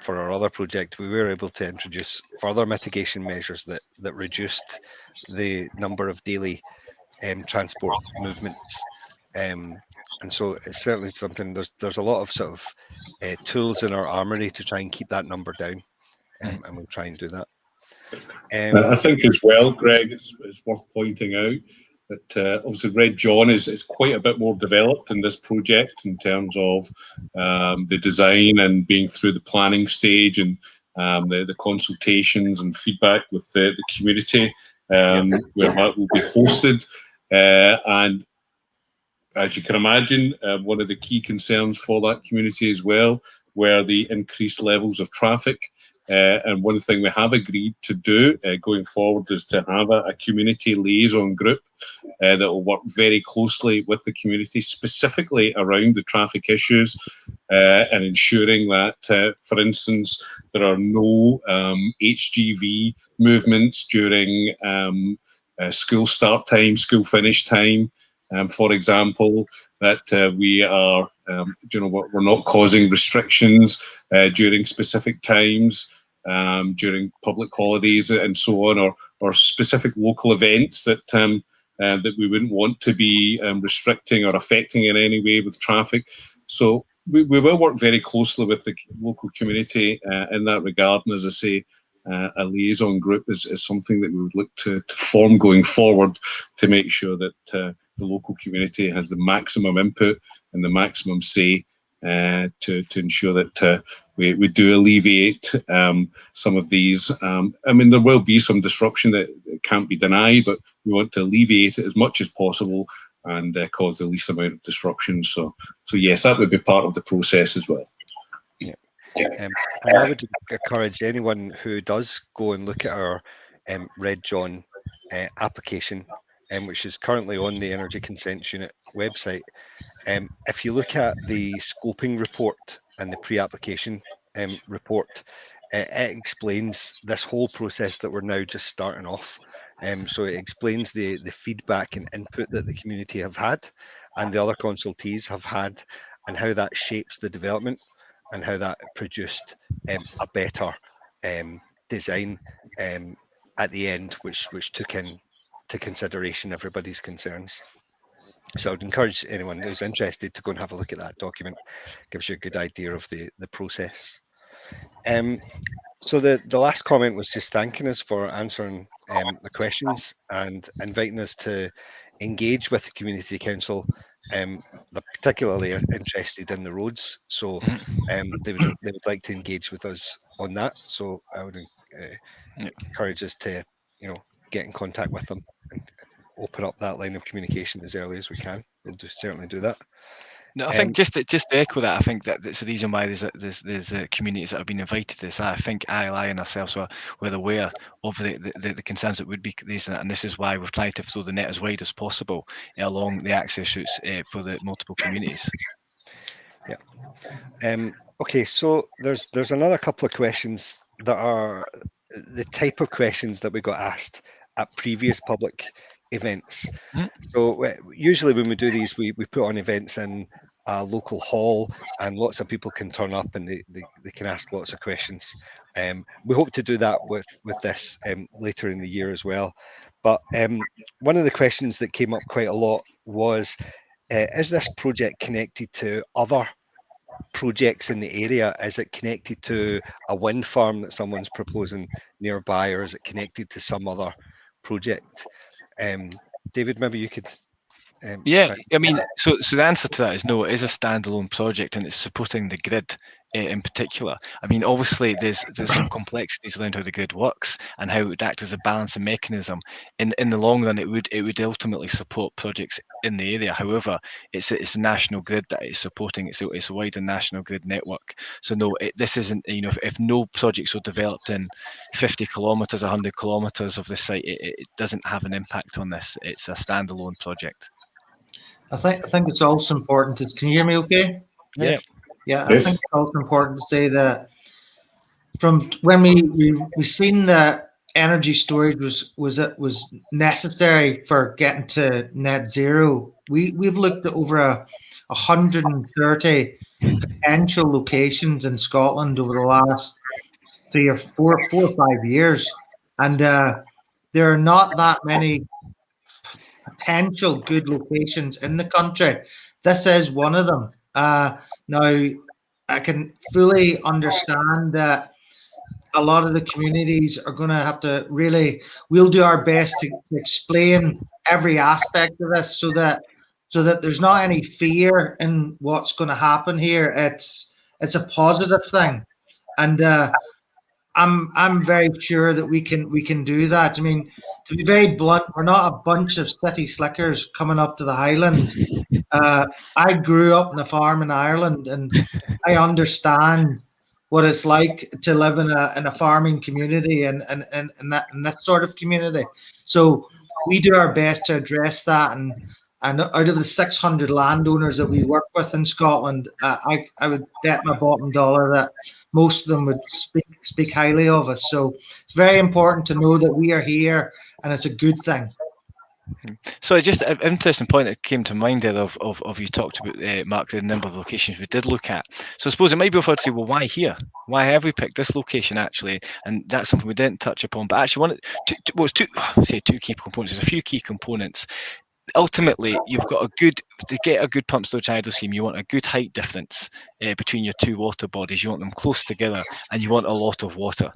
for our other project, we were able to introduce further mitigation measures that reduced the number of daily transport movements. And so it's certainly something, there's a lot of sort of tools in our armory to try and keep that number down, and we'll try and do that. I think as well, Greg, it's worth pointing out that obviously Red John is quite a bit more developed in this project in terms of the design and being through the planning stage and the consultations and feedback with the community where that will be hosted. And as you can imagine, one of the key concerns for that community as well were the increased levels of traffic. And one thing we have agreed to do going forward is to have a community liaison group that will work very closely with the community, specifically around the traffic issues and ensuring that, for instance, there are no HGV movements during school start time, school finish time. For example, that we are, we're not causing restrictions during specific times, during public holidays and so on, or specific local events that we wouldn't want to be restricting or affecting in any way with traffic. So we will work very closely with the local community in that regard. And as I say, a liaison group is something that we would look to form going forward to make sure that the local community has the maximum input and the maximum say to ensure that we do alleviate some of these. I mean, there will be some disruption that can't be denied, but we want to alleviate it as much as possible and cause the least amount of disruption. So yes, that would be part of the process as well. And I would encourage anyone who does go and look at our Red John application, which is currently on the Energy Consents Unit website. If you look at the scoping report and the pre-application report, it explains this whole process that we're now just starting off. So it explains the feedback and input that the community have had and the other consultees have had, and how that shapes the development and how that produced a better design at the end, which took into consideration everybody's concerns. So I would encourage anyone who's interested to go and have a look at that document. Gives you a good idea of the process. So the last comment was just thanking us for answering the questions and inviting us to engage with the community council. They're particularly interested in the roads, so they would like to engage with us on that. So I would encourage us to, get in contact with them and open up that line of communication as early as we can. We'll certainly do that. No, I think just to echo that, I think that that's the reason why there's communities that have been invited to this. I think ILI and ourselves were aware of the concerns that would be raised, and this is why we've tried to throw the net as wide as possible along the access routes for the multiple communities. Yeah. Okay, so there's another couple of questions that are the type of questions that we got asked at previous public events. So usually when we do these, we put on events in a local hall, and lots of people can turn up and they can ask lots of questions. We hope to do that with this later in the year as well. But one of the questions that came up quite a lot was, is this project connected to other projects in the area? Is it connected to a wind farm that someone's proposing nearby, or is it connected to some other project? David, maybe you could. Yeah, I mean, so the answer to that is no. It is a standalone project, and it's supporting the grid in particular. I mean, obviously, there's some complexities around how the grid works and how it would act as a balancing mechanism. In the long run, it would ultimately support projects in the area. However, it's a national grid that it's supporting. It's a wider national grid network. So no, this isn't. If no projects were developed in 50 kilometres, 100 kilometres of the site, it doesn't have an impact on this. It's a standalone project. I think it's also important to, can you hear me okay? Yeah. Yeah, Yes. I think it's also important to say that from when we seen that energy storage was necessary for getting to net zero, we've looked at over 130 potential locations in Scotland over the last 4 or 5 years, and there are not that many potential good locations in the country. This is one of them. Now, I can fully understand that a lot of the communities are going to have to we'll do our best to explain every aspect of this so that there's not any fear in what's going to happen here. It's a positive thing. And I'm very sure that we can do that. I mean, to be very blunt, we're not a bunch of city slickers coming up to the Highlands. I grew up in a farm in Ireland, and I understand what it's like to live in a farming community and that sort of community. So we do our best to address that. And out of the 600 landowners that we work with in Scotland, I would bet my bottom dollar that most of them would speak highly of us. So it's very important to know that we are here, and it's a good thing. So just an interesting point that came to mind there of you talked about, Mark, the number of locations we did look at. So I suppose it might be worth to say, well, why here? Why have we picked this location actually? And that's something we didn't touch upon. But actually, two key components. There's a few key components. Ultimately, you've got to get a good pump storage hydro scheme. You want a good height difference between your two water bodies. You want them close together, and you want a lot of water.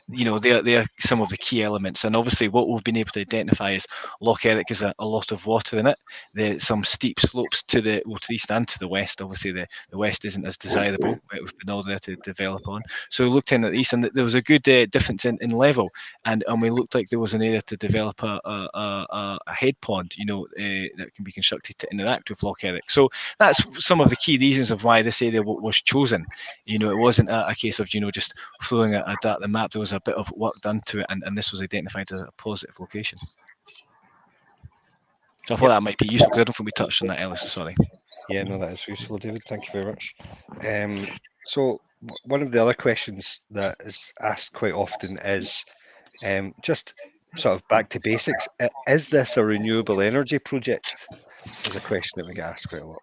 They're some of the key elements. And obviously what we've been able to identify is Loch Eric is a lot of water in it. There's some steep slopes to the east and to the west. Obviously the west isn't as desirable. We've been all there to develop on. So we looked in at the east, and there was a good difference in level. And we looked like there was an area to develop a head pond, that can be constructed to interact with Loch Eric. So that's some of the key reasons of why this area was chosen. It wasn't a case of, just throwing a dart at the map. There was a bit of work done to it, and this was identified as a positive location. So I thought that might be useful, because I don't think we touched on that earlier, so sorry. Yeah, no, that is useful, David. Thank you very much. So one of the other questions that is asked quite often is just sort of back to basics. Is this a renewable energy project? Is a question that we get asked quite a lot.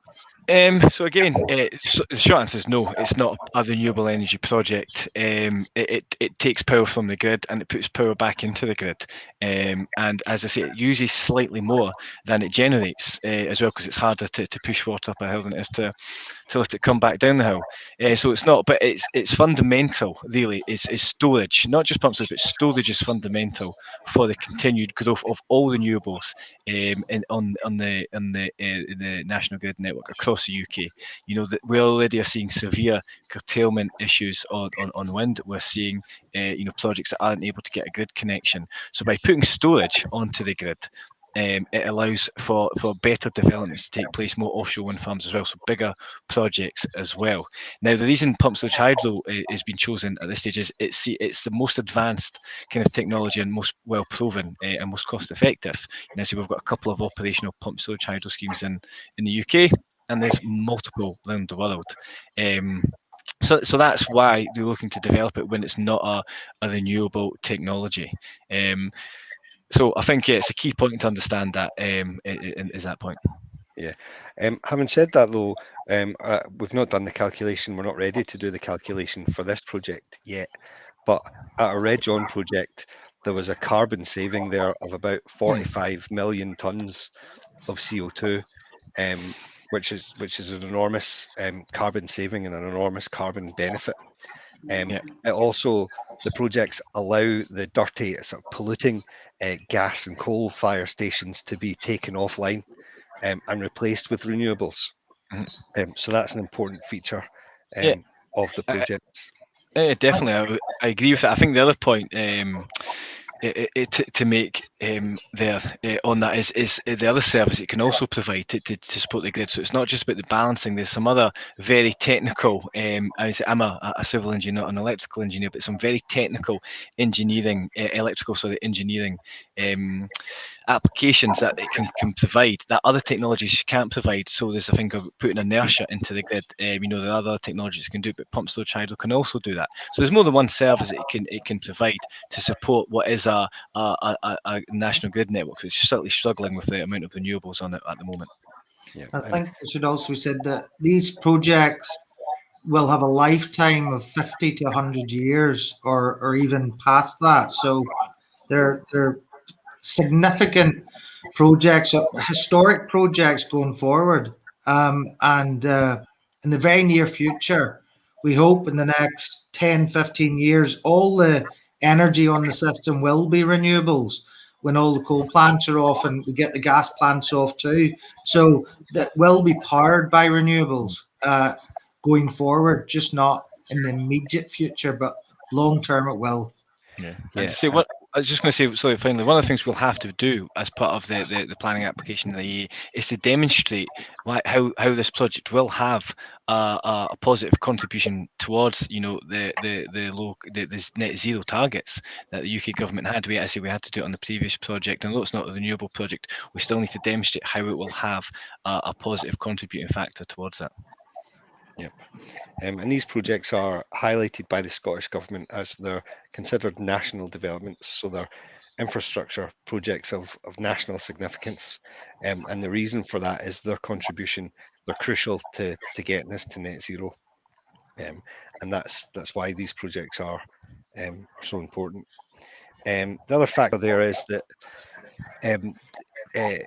So again, the short answer is no. It's not a renewable energy project. It takes power from the grid and it puts power back into the grid. And as I say, it uses slightly more than it generates as well, because it's harder to push water up a hill than it is to let it come back down the hill. So it's not, but it's fundamental. Really, is storage, not just pump storage, but storage is fundamental for the continued growth of all renewables on the national grid network across across the UK. You know that we already are seeing severe curtailment issues on wind. We're seeing you know, projects that aren't able to get a grid connection. So by putting storage onto the grid, it allows for better developments to take place, more offshore wind farms as well, so bigger projects as well. Now, the reason pumped storage hydro has been chosen at this stage is it's the most advanced kind of technology and most well proven and most cost effective. And so we've got a couple of operational pumped storage hydro schemes in the UK, and there's multiple around the world. So that's why they're looking to develop it when it's not a renewable technology. So I think it's a key point to understand that is that point. Yeah. Having said that, though, we've not done the calculation. We're not ready to do the calculation for this project yet. But at our Reservoir project, there was a carbon saving there of about 45 million tonnes of CO2, which is an enormous carbon saving and an enormous carbon benefit. It also, the projects allow the dirty, sort of polluting gas and coal fire stations to be taken offline and replaced with renewables. So that's an important feature of the projects. Definitely, I agree with that. I think the other point to make there on that is the other service it can also provide to support the grid. So it's not just about the balancing. There's some other very technical. I'm a civil engineer, not an electrical engineer, but some very technical engineering, engineering applications that it can provide that other technologies can't provide. So there's a thing of putting inertia into the grid. You know, there are other technologies can do, but pumped storage hydro can also do that. So there's more than one service it can provide to support what is a national grid network that's certainly struggling with the amount of renewables on it at the moment. Yeah, I think it should also be said that these projects will have a lifetime of 50 to 100 years or even past that. So they're significant projects, historic projects going forward. And in the very near future, we hope in the next 10, 15 years, all the energy on the system will be renewables when all the coal plants are off and we get the gas plants off too. So that will be powered by renewables going forward, just not in the immediate future, but long term it will. Yeah. And to say what I was just going to say, sorry, finally, one of the things we'll have to do as part of the planning application in the EA is to demonstrate how this project will have a positive contribution towards, you know, the net zero targets that the UK government had. We had to do it on the previous project, and although it's not a renewable project, we still need to demonstrate how it will have a positive contributing factor towards that. Yep. And these projects are highlighted by the Scottish Government as they're considered national developments, so they're infrastructure projects of national significance. And the reason for that is their contribution. They're crucial to getting us to net zero. And that's why these projects are so important. The other factor there is that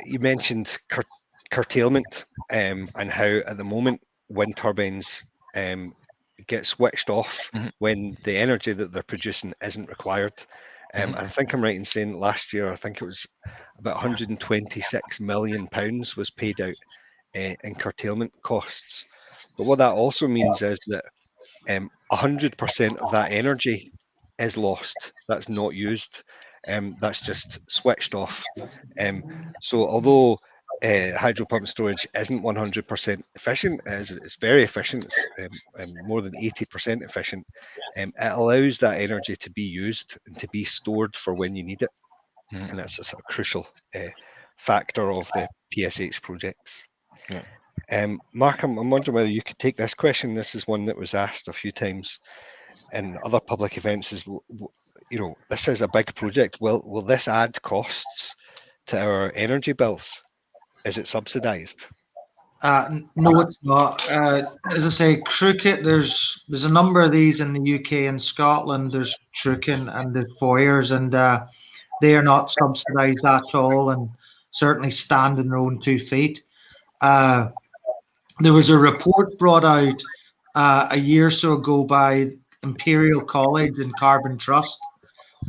you mentioned curtailment and how at the moment wind turbines get switched off when the energy that they're producing isn't required. I think I'm right in saying that last year, I think it was about 126 million pounds was paid out in curtailment costs. But what that also means is that 100% of that energy is lost. That's not used. That's just switched off. So although hydro pump storage isn't 100% efficient, it's very efficient. It's more than 80% efficient. It allows that energy to be used and to be stored for when you need it. And that's a sort of crucial factor of the PSH projects. Mark, I'm wondering whether you could take this question. This is one that was asked a few times in other public events. Is, you know, this is a big project. Will this add costs to our energy bills? Is it subsidised? No, it's not. As I say, Crooked, there's a number of these in the UK and Scotland. There's Trucken and the Foyers, and they are not subsidised at all, and certainly stand on their own 2 feet. There was a report brought out a year or so ago by Imperial College and Carbon Trust,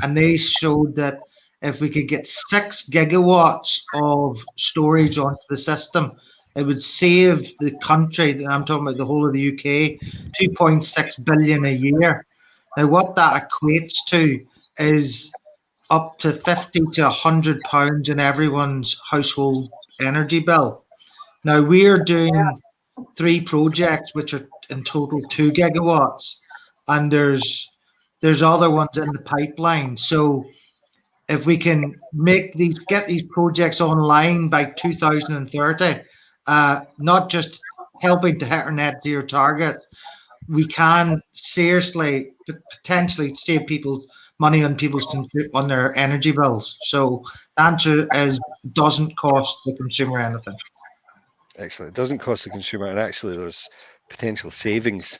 and they showed that if we could get 6 gigawatts of storage onto the system, it would save the country, I'm talking about the whole of the UK, 2.6 billion a year. Now, what that equates to is up to 50 to 100 pounds in everyone's household energy bill. Now, we're doing 3 projects, which are in total 2 gigawatts, and there's other ones in the pipeline. So if we can get these projects online by 2030, not just helping to hit our net zero target, we can seriously potentially save people's money on their energy bills. So the answer is, it doesn't cost the consumer anything. Excellent. It doesn't cost the consumer, and actually there's potential savings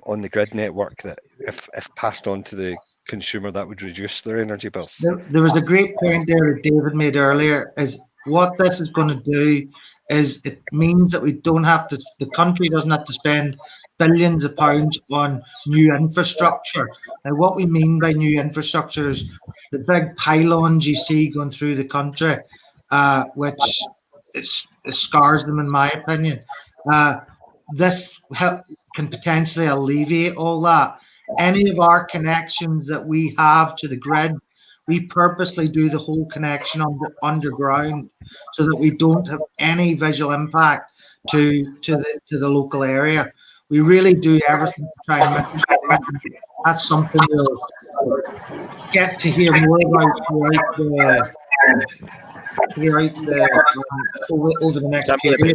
on the grid network that if passed on to the consumer, that would reduce their energy bills. There was a great point there that David made earlier, is what this is going to do is it means that the country doesn't have to spend billions of pounds on new infrastructure. Now, what we mean by new infrastructure is the big pylons you see going through the country, which it scars them, in my opinion. This can potentially alleviate all that. Any of our connections that we have to the grid, we purposely do the whole connection underground so that we don't have any visual impact to the local area. We really do everything to try and mitigate. That's something we'll get to hear more about over the next period.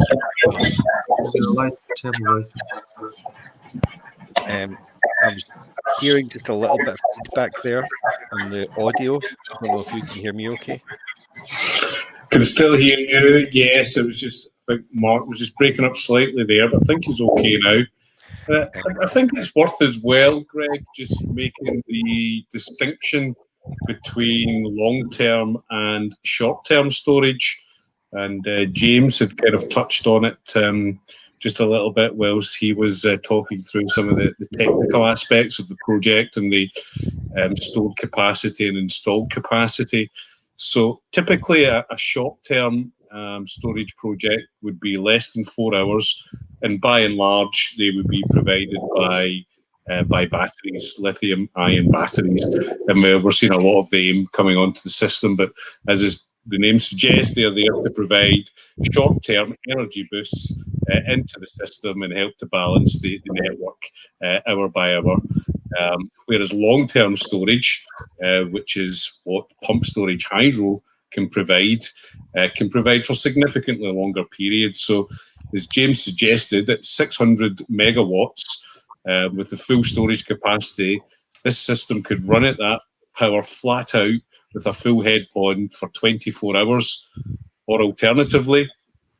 I was hearing just a little bit of feedback there on the audio. I don't know if you can hear me okay. Can still hear you. Yes, it was just, I think Mark was just breaking up slightly there, but I think he's okay now. I think it's worth as well, Greg, just making the distinction between long-term and short-term storage. And James had kind of touched on it just a little bit whilst he was talking through some of the technical aspects of the project and the stored capacity and installed capacity. So typically a short-term storage project would be less than 4 hours, and by and large they would be provided by batteries, lithium-ion batteries, and we're seeing a lot of them coming onto the system. But as the name suggests, they're there to provide short-term energy boosts into the system and help to balance the network hour by hour. Whereas long-term storage, which is what pump storage hydro can provide for significantly longer periods. So as James suggested, at 600 megawatts with the full storage capacity, this system could run at that power flat out with a full head pond for 24 hours. Or alternatively,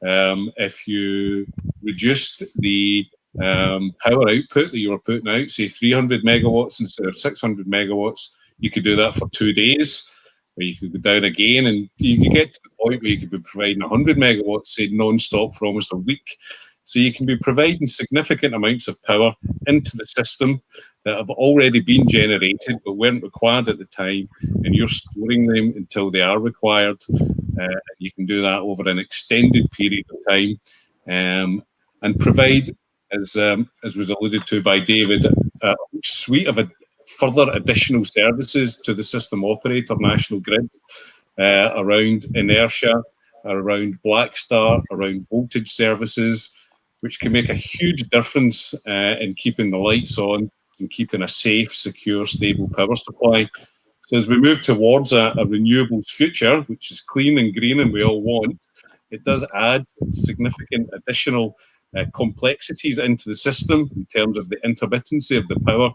if you reduced the power output that you were putting out, say 300 megawatts instead of 600 megawatts, you could do that for 2 days, or you could go down again, and you could get to the point where you could be providing 100 megawatts, say, non-stop for almost a week. So you can be providing significant amounts of power into the system that have already been generated but weren't required at the time, and you're storing them until they are required. You can do that over an extended period of time, and provide, as was alluded to by David, a suite of further additional services to the system operator, National Grid, around inertia, around black start, around voltage services, which can make a huge difference in keeping the lights on and keeping a safe, secure, stable power supply. So as we move towards a renewables future, which is clean and green and we all want, it does add significant additional complexities into the system in terms of the intermittency of the power.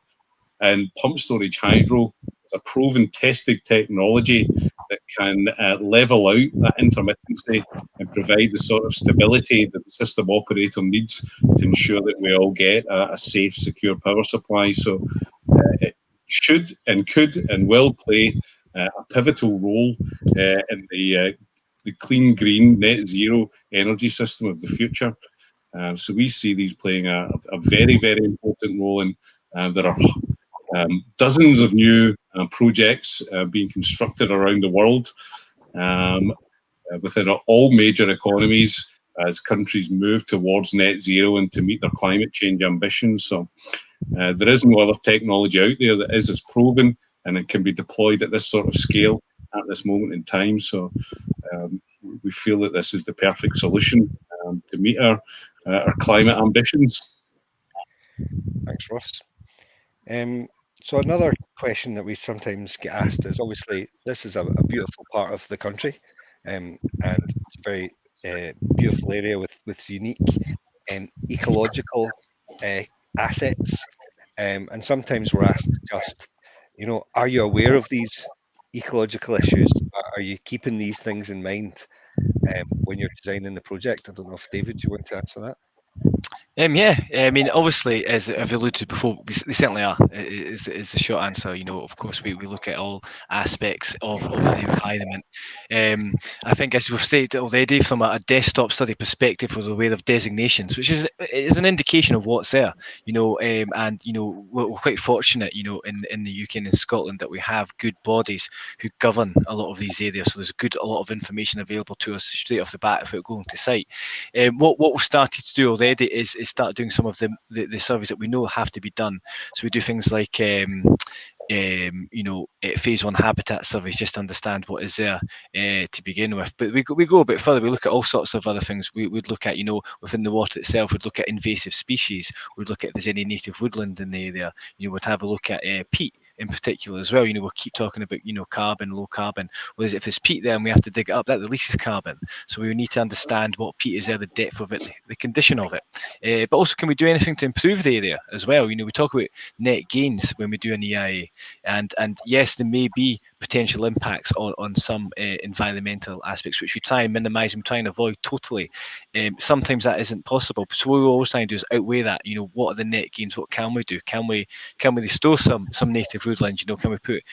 And pump storage hydro is a proven, tested technology that can level out that intermittency and provide the sort of stability that the system operator needs to ensure that we all get a safe, secure power supply. So it should and could and will play a pivotal role in the clean, green, net zero energy system of the future. So we see these playing a very, very important role, and there are dozens of new projects being constructed around the world within all major economies as countries move towards net zero and to meet their climate change ambitions. So there is no other technology out there that is as proven and it can be deployed at this sort of scale at this moment in time. So we feel that this is the perfect solution to meet our climate ambitions. Thanks, Ross. So another question that we sometimes get asked is, obviously, this is a beautiful part of the country, and it's a very beautiful area with unique ecological assets. And sometimes we're asked just, are you aware of these ecological issues? Are you keeping these things in mind when you're designing the project? I don't know if David, you want to answer that? Yeah, I mean, obviously, as I've alluded to before, they certainly are, is the short answer. Of course, we look at all aspects of the environment. I think, as we've stated already, from a desktop study perspective, we're aware of designations, which is an indication of what's there. And we're quite fortunate, in the UK and in Scotland, that we have good bodies who govern a lot of these areas. So there's a lot of information available to us straight off the bat without going to site. What we've started to do already is start doing some of the surveys that we know have to be done. So we do things like phase 1 habitat surveys, just to understand what is there to begin with. But we go a bit further. We look at all sorts of other things. We'd look at, within the water itself, we'd look at invasive species. We'd look at if there's any native woodland in the area. We'd have a look at peat in particular as well. We'll keep talking about, carbon, low carbon. Whereas if there's peat there and we have to dig it up, that releases carbon. So we need to understand what peat is there, the depth of it, the condition of it. But also, can we do anything to improve the area as well? We talk about net gains when we do an EIA. And yes, there may be potential impacts on some environmental aspects, which we try and minimise and try and avoid totally. Sometimes that isn't possible. So what we always try and do is outweigh that. What are the net gains? What can we do? Can we restore some native woodlands? Can we put,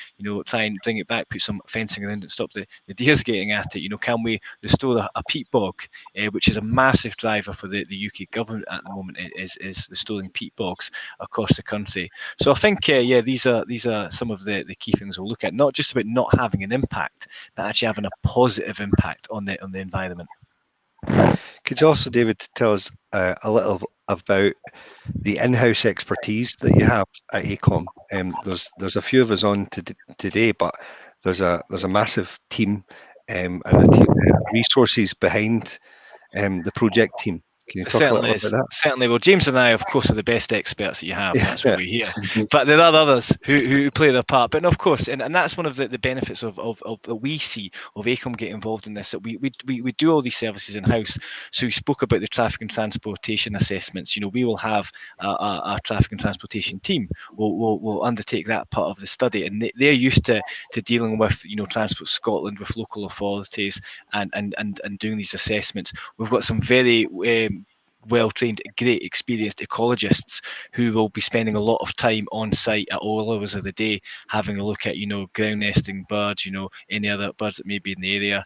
try and bring it back, put some fencing around it, stop the deers getting at it? Can we restore a peat bog, which is a massive driver for the UK government at the moment, is restoring peat bogs across the country. So I think, these are some of the key things we'll look at, not just about not having an impact, but actually having a positive impact on the environment. Could you also, David, tell us a little about the in-house expertise that you have at AECOM? There's a few of us on today, but there's a massive team and resources behind the project team. Can you talk a little bit about that? Certainly. Well, James and I, of course, are the best experts that you have. That's what we hear. But there are others who play their part. But of course, and that's one of the benefits of that we see of AECOM getting involved in this, that we do all these services in-house. So we spoke about the traffic and transportation assessments. We will have our traffic and transportation team will undertake that part of the study. And they're used to dealing with, Transport Scotland, with local authorities and doing these assessments. We've got some very well-trained, great, experienced ecologists who will be spending a lot of time on site at all hours of the day, having a look at, ground nesting birds, any other birds that may be in the area.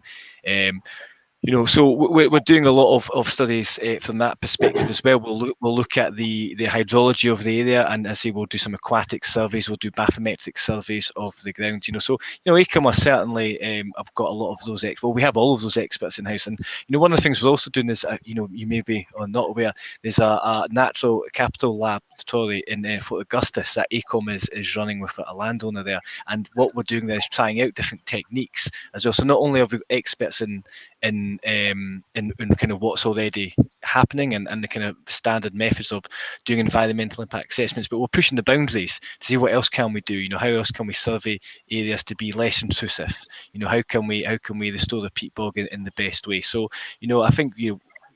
So we're doing a lot of studies from that perspective as well. We'll look at the hydrology of the area, and I say we'll do some aquatic surveys. We'll do bathymetric surveys of the ground. So AECOM are certainly I've got a lot of those we have all of those experts in house. And one of the things we're also doing is you may be or not aware, there's a natural capital laboratory in Fort Augustus that AECOM is running with a landowner there. And what we're doing there is trying out different techniques as well. So not only are we experts in kind of what's already happening and the kind of standard methods of doing environmental impact assessments, but we're pushing the boundaries to see what else can we do. How else can we survey areas to be less intrusive? How can we restore the peat bog in the best way? So I think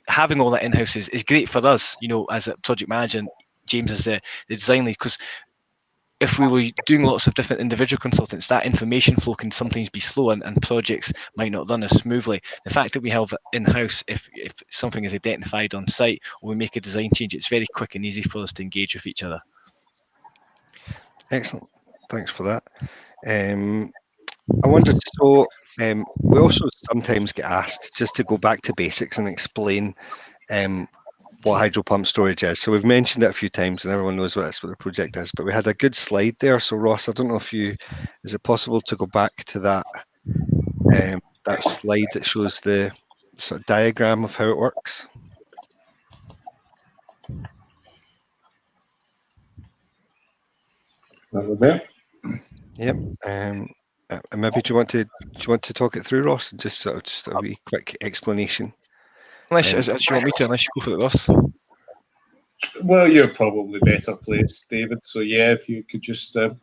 having all that in-house is great for us, as a project manager, and James as the design lead, because if we were doing lots of different individual consultants, that information flow can sometimes be slow and projects might not run as smoothly. The fact that we have in-house, if something is identified on site or we make a design change, it's very quick and easy for us to engage with each other. Excellent. Thanks for that. I wondered, so we also sometimes get asked just to go back to basics and explain what hydro pump storage is. So we've mentioned it a few times and everyone knows what the project is, but we had a good slide there. So Ross, I don't know if is it possible to go back to that that slide that shows the sort of diagram of how it works? Over there. Yep. And maybe do you want to talk it through, Ross? Just a wee quick explanation. Unless you want me to, unless you go for it, Ross. Well, you're probably better placed, David. So yeah, if you could just So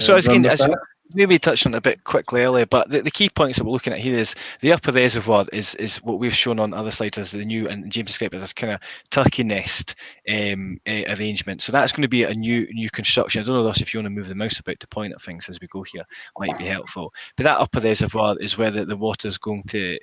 I was run keen, with that. maybe touched on it a bit quickly earlier, but the key points that we're looking at here is the upper reservoir is what we've shown on other slides as the new, and James described it as kind of turkey nest arrangement. So that's going to be a new construction. I don't know, Ross, if you want to move the mouse about to point at things as we go here, might be helpful. But that upper reservoir is where the water is going to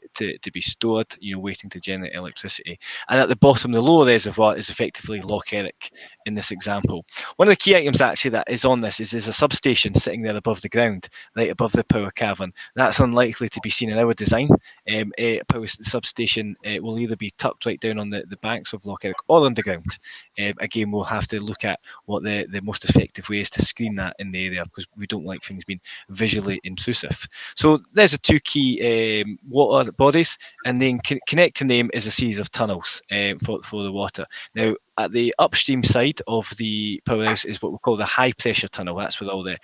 be stored, waiting to generate electricity. And at the bottom, the lower reservoir is effectively Loch Eric in this example. One of the key items actually that is on this is there's a substation sitting there above the ground, right above the power cavern. That's unlikely to be seen in our design. A power substation will either be tucked right down on the banks of Loch Eric or underground. Again, we'll have to look at what the most effective way is to screen that in the area, because we don't like things being visually intrusive. So there's the two key water bodies, and then connecting them is a series of tunnels for the water. Now, at the upstream side of the powerhouse is what we call the high pressure tunnel. That's where all the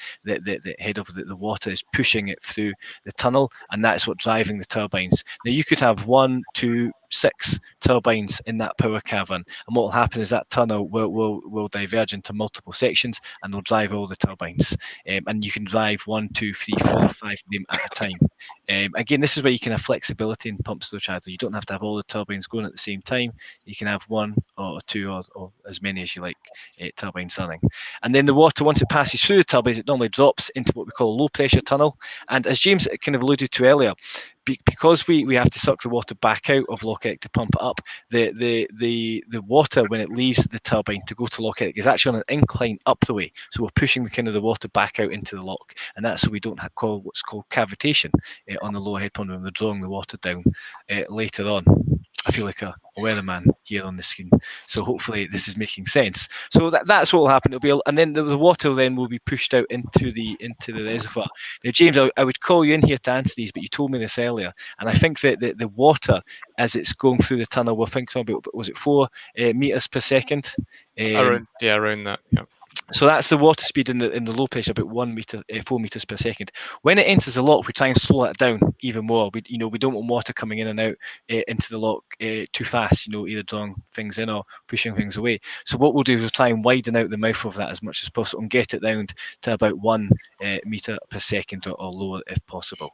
head of the water is pushing it through the tunnel, and that's what's driving the turbines. Now, you could have 1, 2, 6 turbines in that power cavern, and what will happen is that tunnel will diverge into multiple sections, and they'll drive all the turbines. And you can drive 1, 2, 3, 4, 5 of them at a time. Again, this is where you can have flexibility in pump storage either. You don't have to have all the turbines going at the same time. You can have 1 or 2 or as many as you like turbines running. And then the water, once it passes through the turbines, it normally drops into what we call a low pressure tunnel. And as James kind of alluded to earlier, because we have to suck the water back out of Loch Eric to pump it up, the water, when it leaves the turbine to go to Loch Eric, is actually on an incline up the way. So we're pushing the water back out into the loch, and that's so we don't call what's called cavitation on the lower head pond when we're drawing the water down later on. I feel like a weatherman here on the screen, so hopefully this is making sense. So that's what will happen. It'll be, and then the water then will be pushed out into the reservoir. Now, James, I would call you in here to answer these, but you told me this earlier, and I think that the water, as it's going through the tunnel, we're thinking about, was it 4 meters per second? Around that. Yeah. So that's the water speed in the low pressure, about 4 meters per second. When it enters the loch, we try and slow that down even more. We don't want water coming in and out into the loch too fast. Either drawing things in or pushing things away. So what we'll do is we'll try and widen out the mouth of that as much as possible and get it down to about 1 meter per second or lower if possible.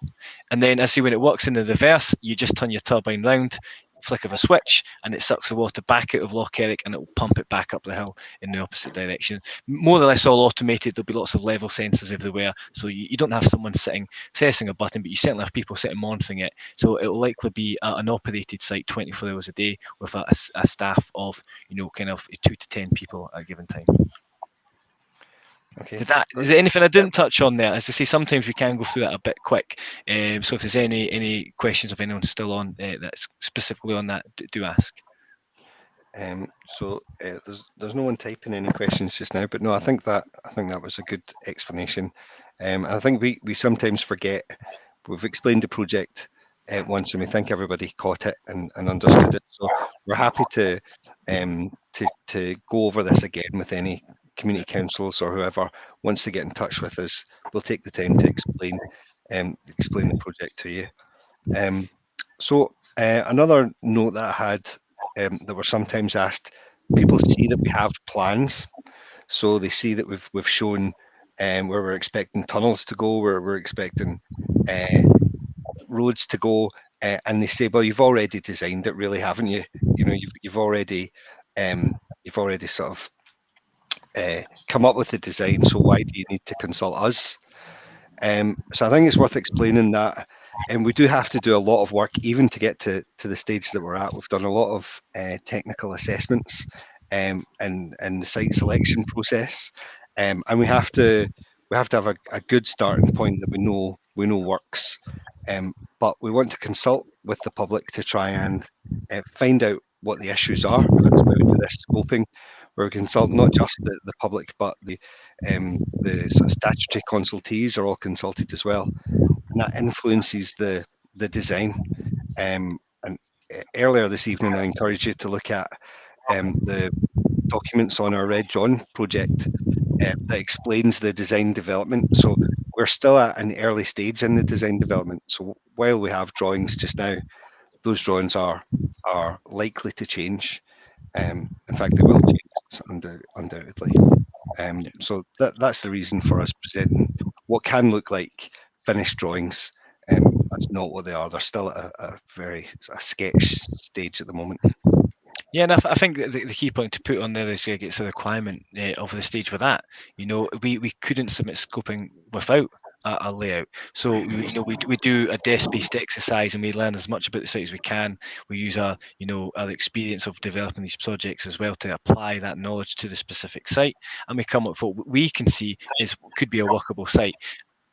And then, as I see, when it works in the reverse, you just turn your turbine round, flick of a switch, and it sucks the water back out of Loch Eric, and it will pump it back up the hill in the opposite direction. More or less all automated. There'll be lots of level sensors everywhere, so you don't have someone sitting pressing a button, but you certainly have people sitting monitoring it. So it will likely be an operated site 24 hours a day with a staff of kind of 2 to 10 people at a given time. Okay. Is there anything I didn't touch on there? As I say, sometimes we can go through that a bit quick. So if there's any questions, if anyone's still on that's specifically on that, do ask. So there's no one typing any questions just now, but no, I think that was a good explanation. I think we sometimes forget. We've explained the project once, and we think everybody caught it and understood it. So we're happy to go over this again with any community councils or whoever wants to get in touch with us. We'll take the time to explain the project to you. So another note that I had that we're sometimes asked, people see that we have plans, so they see that we've shown where we're expecting tunnels to go, where we're expecting roads to go, and they say, well, you've already designed it, really, haven't you? You've already sort of come up with the design, so why do you need to consult us? So I think it's worth explaining that, and we do have to do a lot of work even to get to the stage that we're at. We've done a lot of technical assessments and the site selection process, and we have to have a good starting point that we know works. But we want to consult with the public to try and find out what the issues are. That's why we do this scoping, where we consult not just the public, but the sort of statutory consultees are all consulted as well, and that influences the design. And earlier this evening, I encouraged you to look at the documents on our Red John project, that explains the design development. So we're still at an early stage in the design development. So while we have drawings just now, those drawings are likely to change. In fact, they will change undoubtedly. So that's the reason for us presenting what can look like finished drawings. That's not what they are. They're still at a sketch stage at the moment. Yeah, and I think the key point to put on there is it's a requirement of the stage for that. We couldn't submit scoping without a layout. So we do a desk-based exercise, and we learn as much about the site as we can. We use our experience of developing these projects as well to apply that knowledge to the specific site, and we come up with what we can see could be a workable site.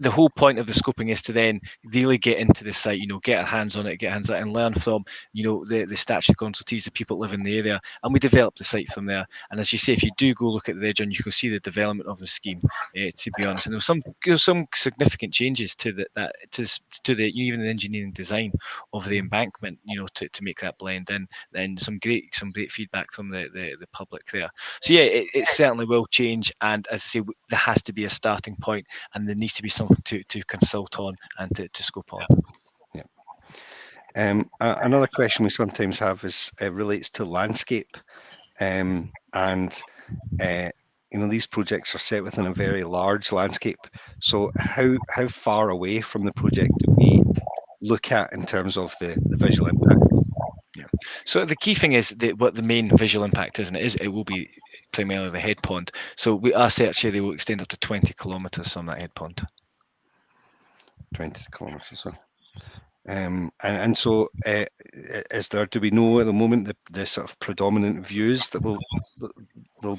The whole point of the scoping is to then really get into the site, get our hands on it, and learn from, the statutory consultees, the people that live in the area, and we develop the site from there. And as you say, if you do go look at the legend, you can see the development of the scheme. To be honest, and there's some significant changes to the even the engineering design of the embankment, to make that blend in. Then some great feedback from the public there. So yeah, it certainly will change. And as I say, there has to be a starting point, and there needs to be something to consult on and to scope on. Yeah. Another question we sometimes have relates to landscape, and these projects are set within a very large landscape. So how far away from the project do we look at in terms of the visual impact? Yeah. So the key thing is what the main visual impact is, and it will be primarily the head pond. So our search area will extend up to 20 kilometres from that head pond. 20 kilometres. So, and so, do we know at the moment the sort of predominant views that will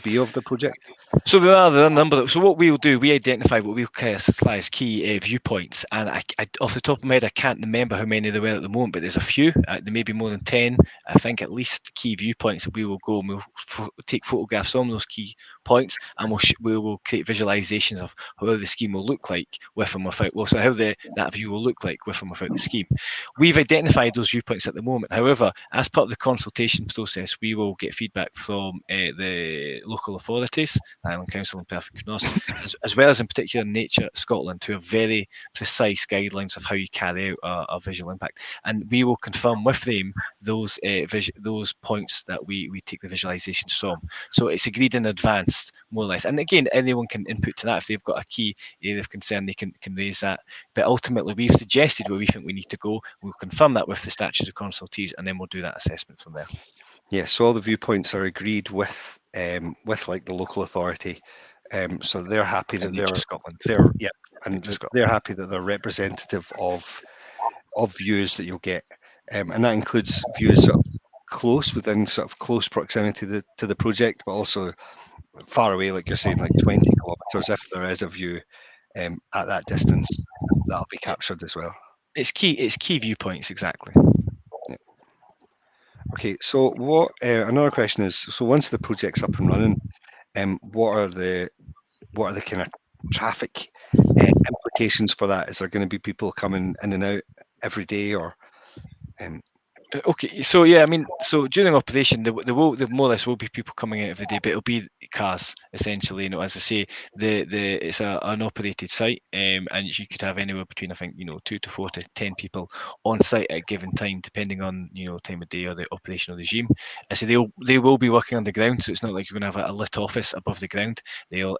be of the project? So there are a number. So what we'll do, we identify what we'll classify as key viewpoints, and I off the top of my head, I can't remember how many there were at the moment, but there's a few. There may be more than 10. I think at least key viewpoints that we will go and we'll take photographs on those key points, and we will create visualizations of how the scheme will look like with and without. Well, so how that view will look like with and without the scheme. We've identified those viewpoints at the moment. However, as part of the consultation process, we will get feedback from the local authorities, Island Council and Perfect North, as well as in particular Nature Scotland, who have very precise guidelines of how you carry out a visual impact. And we will confirm with them those points that we take the visualizations from. So it's agreed in advance, more or less. And again, anyone can input to that. If they've got a key area of concern, they can raise that. But ultimately, we've suggested where we think we need to go. We'll confirm that with the statutory consultees, and then we'll do that assessment from there. Yeah, so all the viewpoints are agreed with like the local authority, so they're happy that they're happy that they're representative of views that you'll get, and that includes views sort of within close proximity to the project, but also far away, like you're saying, like 20 kilometres. If there is a view at that distance, that'll be captured as well. It's key viewpoints, exactly. Yeah. Okay, so what another question is, so once the project's up and running, what are the kind of traffic implications for that? Is there going to be people coming in and out every day, or Okay, so yeah, I mean, so during operation, there more or less will be people coming out every day, but it'll be cars essentially. As I say, it's an operated site, and you could have anywhere between, I think, 2 to 4 to 10 people on site at a given time, depending on time of day or the operational regime. So they will be working underground, so it's not like you're going to have a lit office above the ground. They'll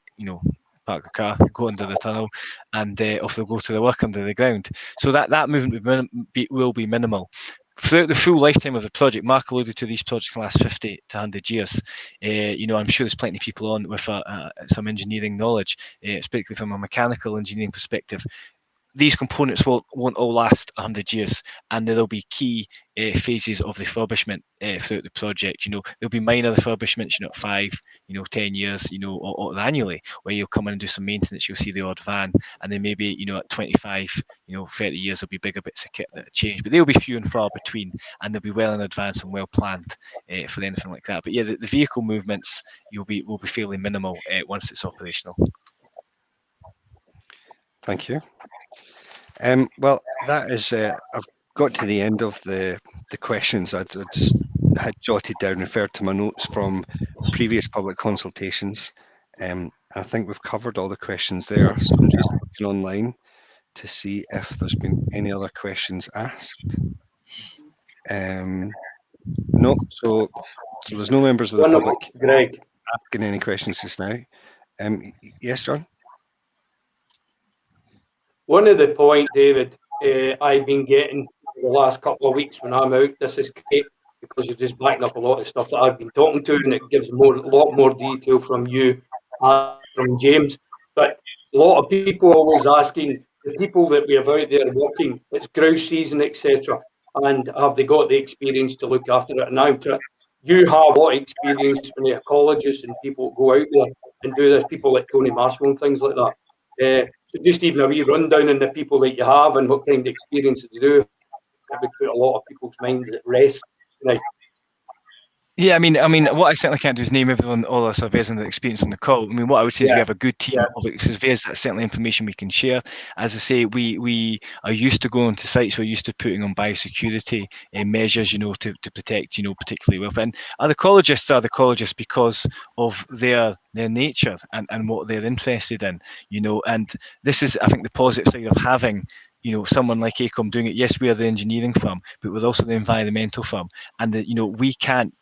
park the car, go under the tunnel, and off they'll go to the work under the ground. So that movement will be minimal. Throughout the full lifetime of the project, Mark alluded to these projects can last 50 to 100 years. I'm sure there's plenty of people on with some engineering knowledge, particularly from a mechanical engineering perspective. These components won't all last 100 years, and there'll be key phases of refurbishment throughout the project. There'll be minor refurbishments, at 5, 10 years, or annually, where you'll come in and do some maintenance. You'll see the odd van, and then maybe, at 25, 30 years, there'll be bigger bits of kit that change, but they'll be few and far between, and they'll be well in advance and well planned for anything like that. But yeah, the vehicle movements will be fairly minimal once it's operational. Thank you. Well, that is, I've got to the end of the questions. I just had jotted down, referred to my notes from previous public consultations. I think we've covered all the questions there. So I'm just looking online to see if there's been any other questions asked. No, so there's no members of the public Greg, asking any questions just now. Yes, John? one of the points, David, I've been getting the last couple of weeks when I'm out, this is great because you're just backing up a lot of stuff that I've been talking to, and it gives a lot more detail from you and from James. But a lot of people always asking the people that we have out there working, it's grouse season, etc., and have they got the experience to look after it? And now you have a lot of experience from the ecologists and people that go out there and do this, people like Tony Marshall and things like that. So just even a wee rundown on the people that you have and what kind of experience they do, it would put a lot of people's minds at rest tonight. Yeah, I mean, what I certainly can't do is name everyone, all our surveyors and the experience on the call. I mean, what I would say is we have a good team of surveyors. That's certainly information we can share. As I say, we are used to going to sites. We're used to putting on biosecurity measures, to protect, particularly well. And our ecologists are the ecologists because of their nature and what they're interested in, And this is, I think, the positive side of having someone like AECOM doing it. Yes, we are the engineering firm, but we're also the environmental firm, and we can't.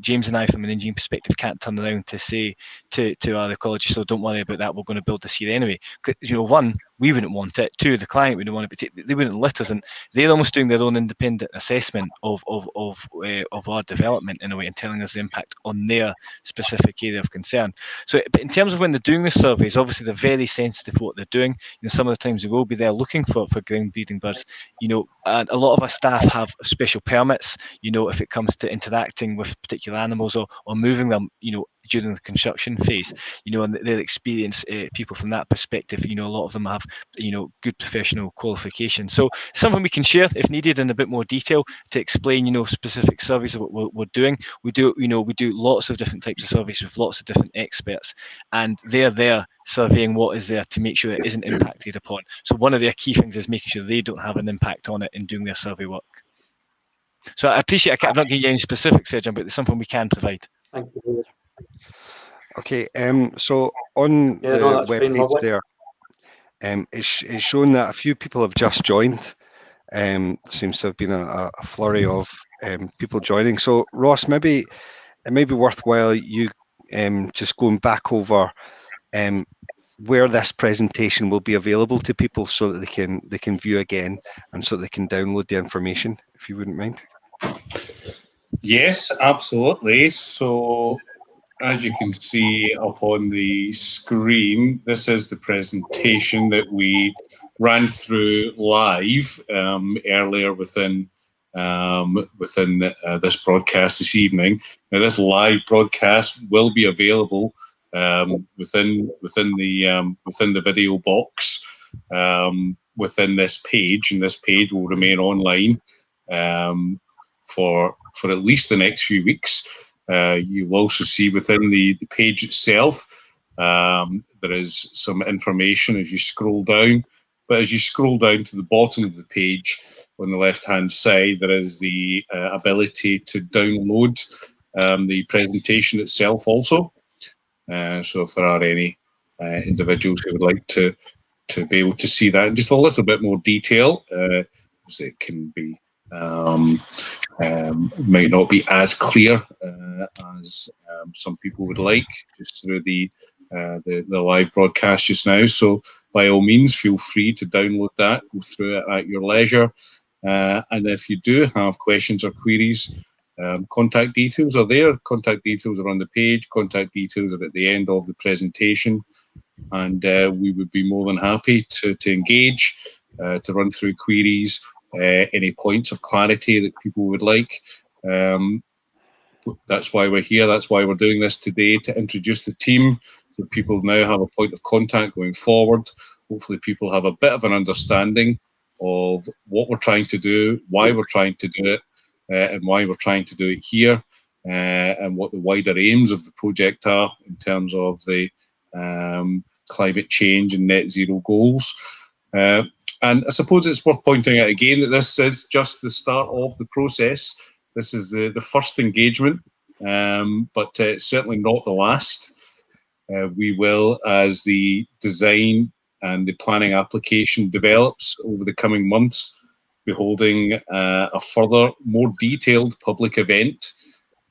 James and I, from an engineering perspective, can't turn around to say to our ecologists, "So don't worry about that. We're going to build this here anyway." One, we wouldn't want it. Two, the client wouldn't want it. But they wouldn't let us, and they're almost doing their own independent assessment of our development in a way, and telling us the impact on their specific area of concern. So, but in terms of when they're doing the surveys, obviously they're very sensitive to what they're doing. Some of the times we will be there looking for ground breeding birds. And a lot of our staff have special permits. If it comes to interacting with particular animals or moving them, during the construction phase, and they're experienced people from that perspective. A lot of them have, good professional qualifications. So something we can share if needed in a bit more detail to explain, specific surveys of what we're doing. We do lots of different types of surveys with lots of different experts, and they're there surveying what is there to make sure it isn't impacted upon. So one of their key things is making sure they don't have an impact on it in doing their survey work. So I appreciate I'm not giving you any specifics, John, but it's something we can provide. Thank you. Okay, so on the web page there, it's shown that a few people have just joined. Seems to have been a flurry of people joining. So Ross, maybe it may be worthwhile you just going back over where this presentation will be available to people so that they can view again and so they can download the information, if you wouldn't mind. Yes, absolutely. So as you can see up on the screen, this is the presentation that we ran through live earlier within this broadcast this evening. Now, this live broadcast will be available within the video box within this page, and this page will remain online for at least the next few weeks. You'll also see within the page itself there is some information as you scroll down. But as you scroll down to the bottom of the page on the left-hand side, there is the ability to download the presentation itself also. So if there are any individuals who would like to be able to see that in just a little bit more detail, it can be might not be as clear as some people would like just through the live broadcast just now. So by all means, feel free to download that, go through it at your leisure. And if you do have questions or queries, contact details are there. Contact details are on the page. Contact details are at the end of the presentation. And we would be more than happy to engage, to run through queries, any points of clarity that people would like. That's why we're here. That's why we're doing this today, to introduce the team, so people now have a point of contact going forward. Hopefully people have a bit of an understanding of what we're trying to do, why we're trying to do it, and why we're trying to do it here, and what the wider aims of the project are in terms of the climate change and net zero goals. And I suppose it's worth pointing out again that this is just the start of the process. This is the first engagement, but it's certainly not the last. We will, as the design and the planning application develops over the coming months, be holding a further, more detailed public event.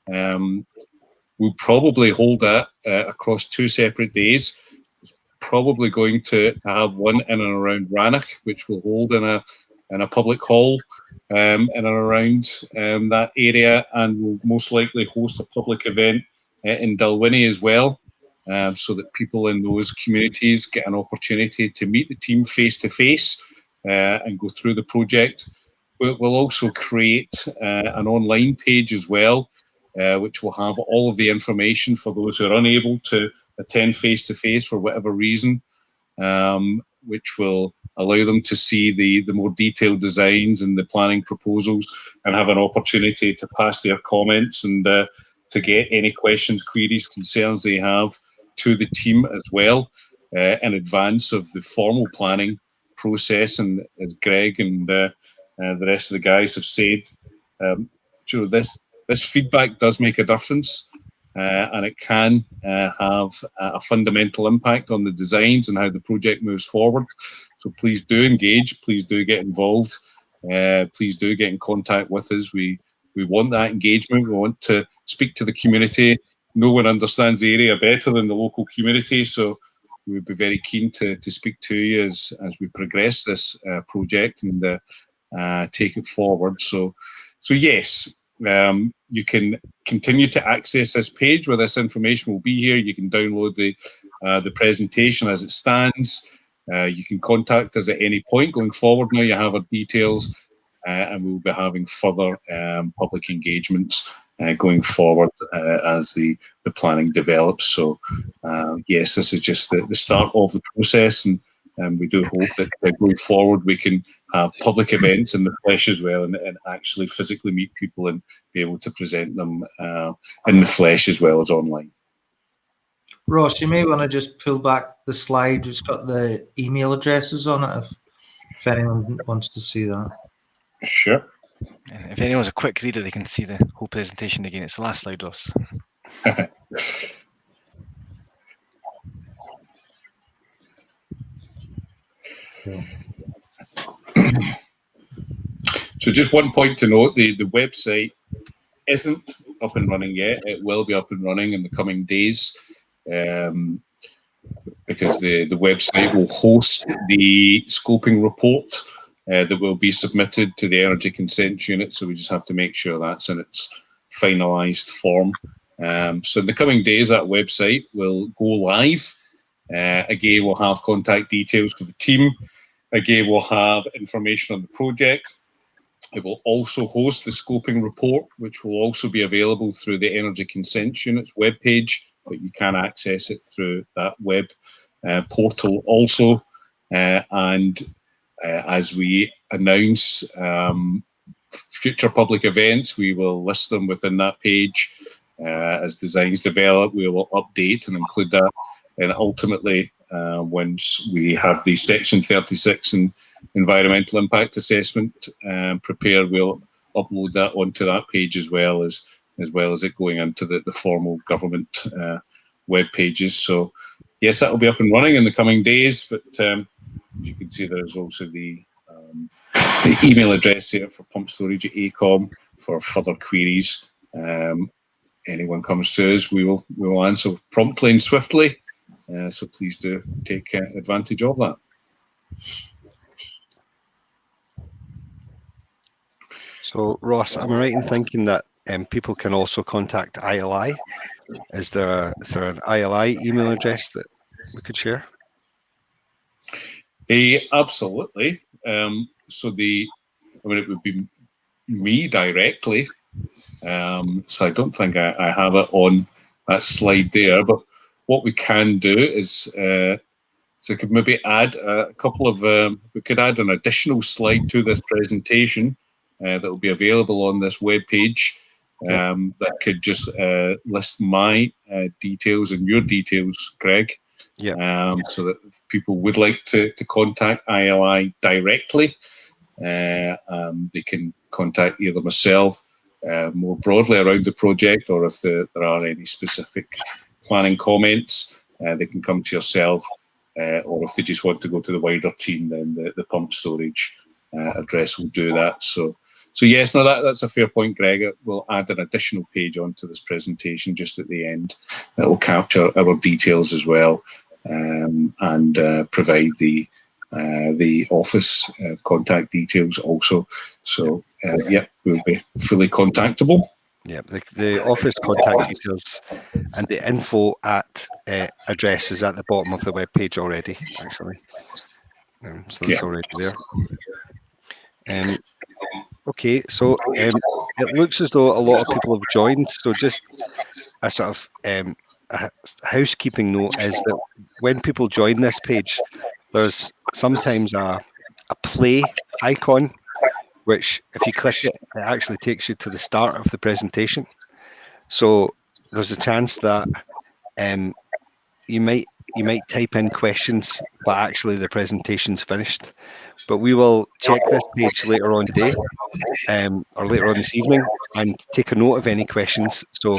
We'll probably hold that across 2 separate days. It's probably going to have one in and around Rannoch, which we'll hold in a public hall in and around that area, and we'll most likely host a public event in Dalwhinnie as well, so that people in those communities get an opportunity to meet the team face to face and go through the project. We'll also create an online page as well, which will have all of the information for those who are unable to attend face to face for whatever reason, which will allow them to see the more detailed designs and the planning proposals and have an opportunity to pass their comments and to get any questions, queries, concerns they have to the team as well in advance of the formal planning process. And as Greg and the rest of the guys have said, this feedback does make a difference, and it can have a fundamental impact on the designs and how the project moves forward. So please do engage, please do get involved, please do get in contact with us. We want that engagement. We want to speak to the community. No one understands the area better than the local community, so we would be very keen to speak to you as we progress this project and take it forward. So yes, you can continue to access this page where this information will be here. You can download the presentation as it stands. You can contact us at any point going forward. Now you have our details, and we'll be having further public engagements going forward as the planning develops. So yes, this is just the start of the process, and we do hope that going forward we can have public events in the flesh as well, and actually physically meet people and be able to present them in the flesh as well as online. Ross, you may want to just pull back the slide. It's got the email addresses on it if anyone wants to see that. Sure. If anyone's a quick reader, they can see the whole presentation again. It's the last slide, Ross. So just one point to note, the website isn't up and running yet. It will be up and running in the coming days, because the website will host the scoping report that will be submitted to the Energy Consent Unit. So we just have to make sure that's in its finalised form. So in the coming days, that website will go live. Again, we'll have contact details for the team. Again, we'll have information on the project. It will also host the scoping report, which will also be available through the Energy Consent Unit's webpage, but you can access it through that web portal also. And as we announce future public events, we will list them within that page. As designs develop, we will update and include that. And ultimately, once we have the Section 36 and environmental impact assessment prepared, we'll upload that onto that page as well as it going into the formal government web pages. So yes, that will be up and running in the coming days, but as you can see, there's also the email address here for Pump Storage at AECOM for further queries. Anyone comes to us, we will answer promptly and swiftly. So please do take advantage of that. So Ross, am I right in thinking that people can also contact ILI? Is there an ILI email address that we could share? Absolutely. So it would be me directly. So I don't think I have it on that slide there, but what we can do is so we could maybe add a couple of we could add an additional slide to this presentation that will be available on this web page, that could just list my details and your details, Greg. So that if people would like to contact ILI directly, they can contact either myself more broadly around the project, or if there are any specific planning comments, they can come to yourself, or if they just want to go to the wider team, then the pump storage address will do that. So yes, no, that's a fair point, Greg. We'll add an additional page onto this presentation just at the end that will capture our details as well, and provide the office contact details also. So yeah, we'll be fully contactable. Yeah, the office contact details and the info at address is at the bottom of the web page already, actually. So it's already there. Okay, so it looks as though a lot of people have joined. So just a sort of a housekeeping note is that when people join this page, there's sometimes a play icon, which if you click it, it actually takes you to the start of the presentation. So there's a chance that you might type in questions, but actually the presentation's finished. But we will check this page later on today, or later on this evening, and take a note of any questions. So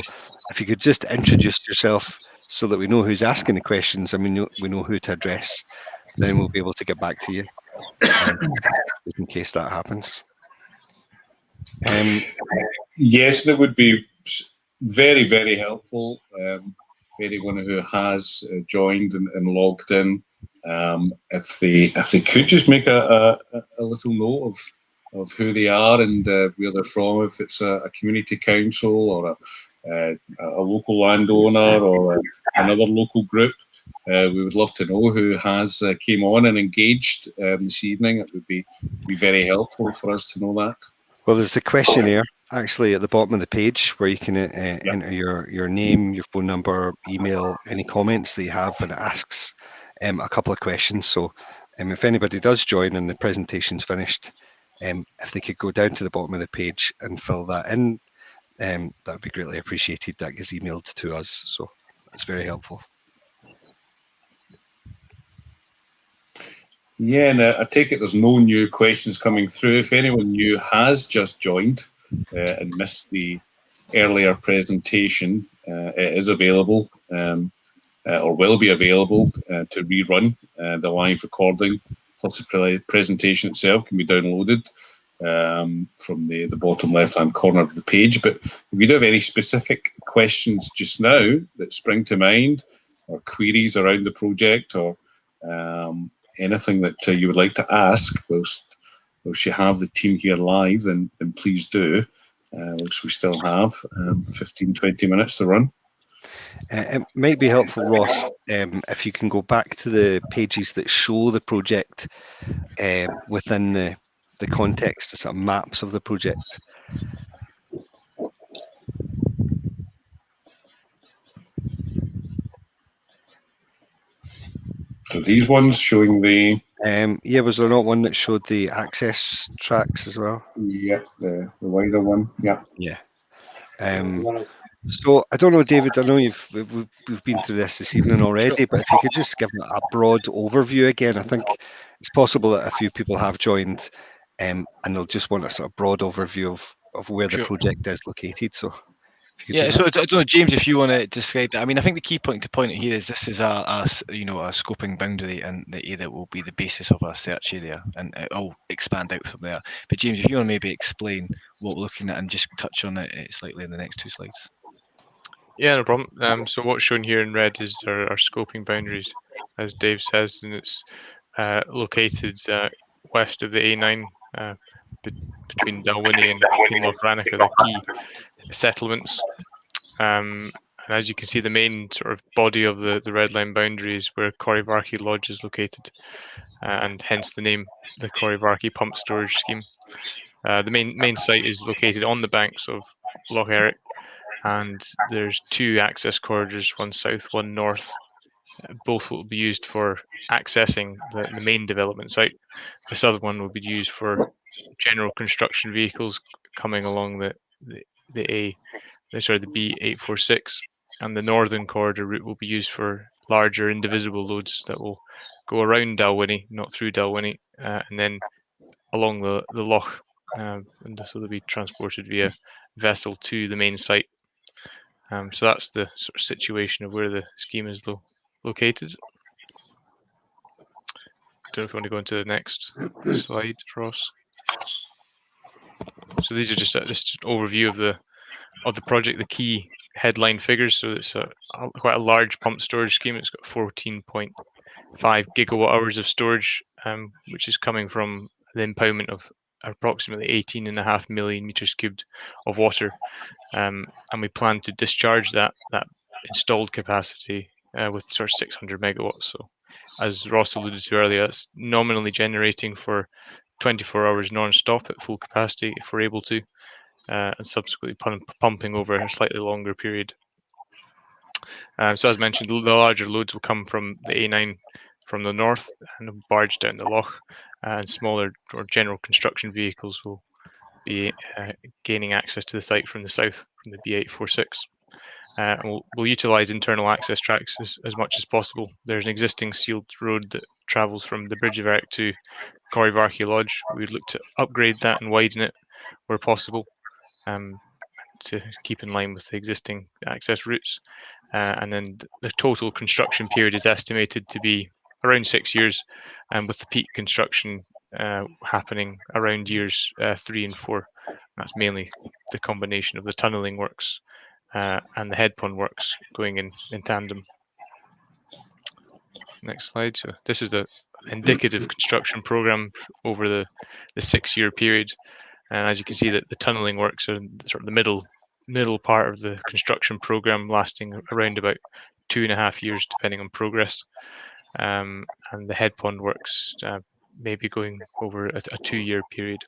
if you could just introduce yourself so that we know who's asking the questions and we know who to address, then we'll be able to get back to you in case that happens. Yes, that would be very, very helpful for anyone who has joined and logged in. If they could just make a little note of who they are and where they're from, if it's a community council or a local landowner or another local group, we would love to know who has came on and engaged this evening. It would be very helpful for us to know that. Well, there's a questionnaire actually at the bottom of the page where you can enter your name, your phone number, email, any comments that you have, and it asks a couple of questions. So if anybody does join and the presentation's finished, if they could go down to the bottom of the page and fill that in, that would be greatly appreciated. That gets emailed to us, so that's very helpful. Yeah, and I take it there's no new questions coming through. If anyone new has just joined and missed the earlier presentation, it is available or will be available to rerun. The live recording plus the presentation itself can be downloaded from the bottom left-hand corner of the page. But if you do have any specific questions just now that spring to mind, or queries around the project, or anything that you would like to ask whilst you have the team here live, then please do, whilst we still have 15-20 minutes to run. It might be helpful, Ross, if you can go back to the pages that show the project within the context, the sort of maps of the project. So these ones showing the... yeah, was there not one that showed the access tracks as well? Yeah, the wider one, yeah. Yeah. So I don't know, David, I know we've been through this evening already, but if you could just give a broad overview again. I think it's possible that a few people have joined and they'll just want a sort of broad overview of where the project is located. So yeah, so I don't know, James, if you want to describe that. I mean, I think the key point to point out here is this is a scoping boundary, and that will be the basis of our search area, and it'll expand out from there. But James, if you want to maybe explain what we're looking at and just touch on it slightly in the next two slides. Yeah, no problem. So what's shown here in red is our scoping boundaries, as Dave says, and it's located west of the A9 between Dalwhinnie and Kinlochranach are the key settlements. And as you can see, the main sort of body of the red line boundary is where Corrievarkie Lodge is located, and hence the name, the Corrievarkie Pump Storage Scheme. The main site is located on the banks of Loch Eric, and there's two access corridors, one south, one north. Both will be used for accessing the main development site. This other one will be used for general construction vehicles coming along the B846, and the northern corridor route will be used for larger indivisible loads that will go around Dalwhinnie, not through Dalwhinnie, and then along the loch, and so they'll be transported via vessel to the main site. So that's the sort of situation of where the scheme is located. Don't know if you want to go into the next slide, Ross. So these are just this overview of the project, the key headline figures. So it's quite a large pump storage scheme. It's got 14.5 gigawatt hours of storage, which is coming from the impoundment of approximately 18.5 million meters cubed of water, and we plan to discharge that installed capacity with sort of 600 megawatts. So, as Ross alluded to earlier, that's nominally generating for 24 hours non-stop at full capacity if we're able to, and subsequently pumping over a slightly longer period. So as mentioned, the larger loads will come from the A9 from the north and barge down the loch, and smaller or general construction vehicles will be gaining access to the site from the south, from the B846. And we'll utilise internal access tracks as much as possible. There's an existing sealed road that travels from the Bridge of Eric to Corrievarkie Lodge. We'd look to upgrade that and widen it where possible, to keep in line with the existing access routes. And then the total construction period is estimated to be around 6 years, and with the peak construction happening around years 3 and 4. That's mainly the combination of the tunnelling works and the head pond works going in tandem. Next slide. So this is the indicative construction program over the 6-year period, and as you can see, that the tunnelling works are sort of the middle part of the construction program, lasting around about 2.5 years, depending on progress. And the head pond works may be going over a 2-year period.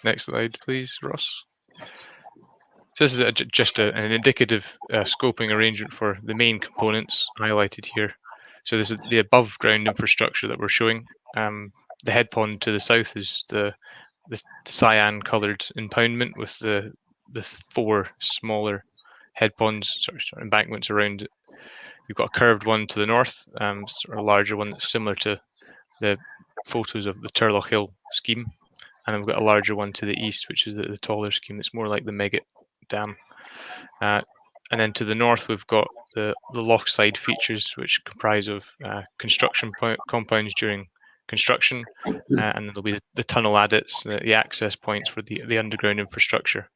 Next slide, please, Ross. So this is just an indicative scoping arrangement for the main components highlighted here. So this is the above ground infrastructure that we're showing. The head pond to the south is the cyan coloured impoundment with the 4 smaller head ponds, sorry, embankments around it. We've got a curved one to the north, sort of a larger one that's similar to the photos of the Turlough Hill scheme, and we've got a larger one to the east, which is the taller scheme. It's more like the Megget Dam. And then to the north, we've got the lochside features, which comprise of construction compounds during construction, and then there'll be the tunnel adits, the access points for the underground infrastructure.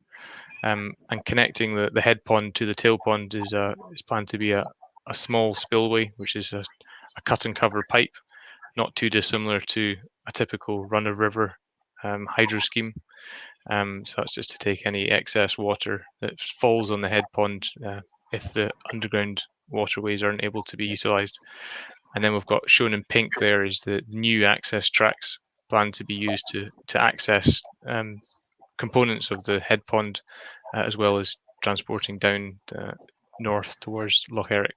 And connecting the head pond to the tail pond is planned to be a small spillway, which is a cut and cover pipe, not too dissimilar to a typical run-of-river hydro scheme. So that's just to take any excess water that falls on the head pond if the underground waterways aren't able to be utilised. And then we've got shown in pink there is the new access tracks planned to be used to access components of the head pond, as well as transporting down north towards Loch Eric.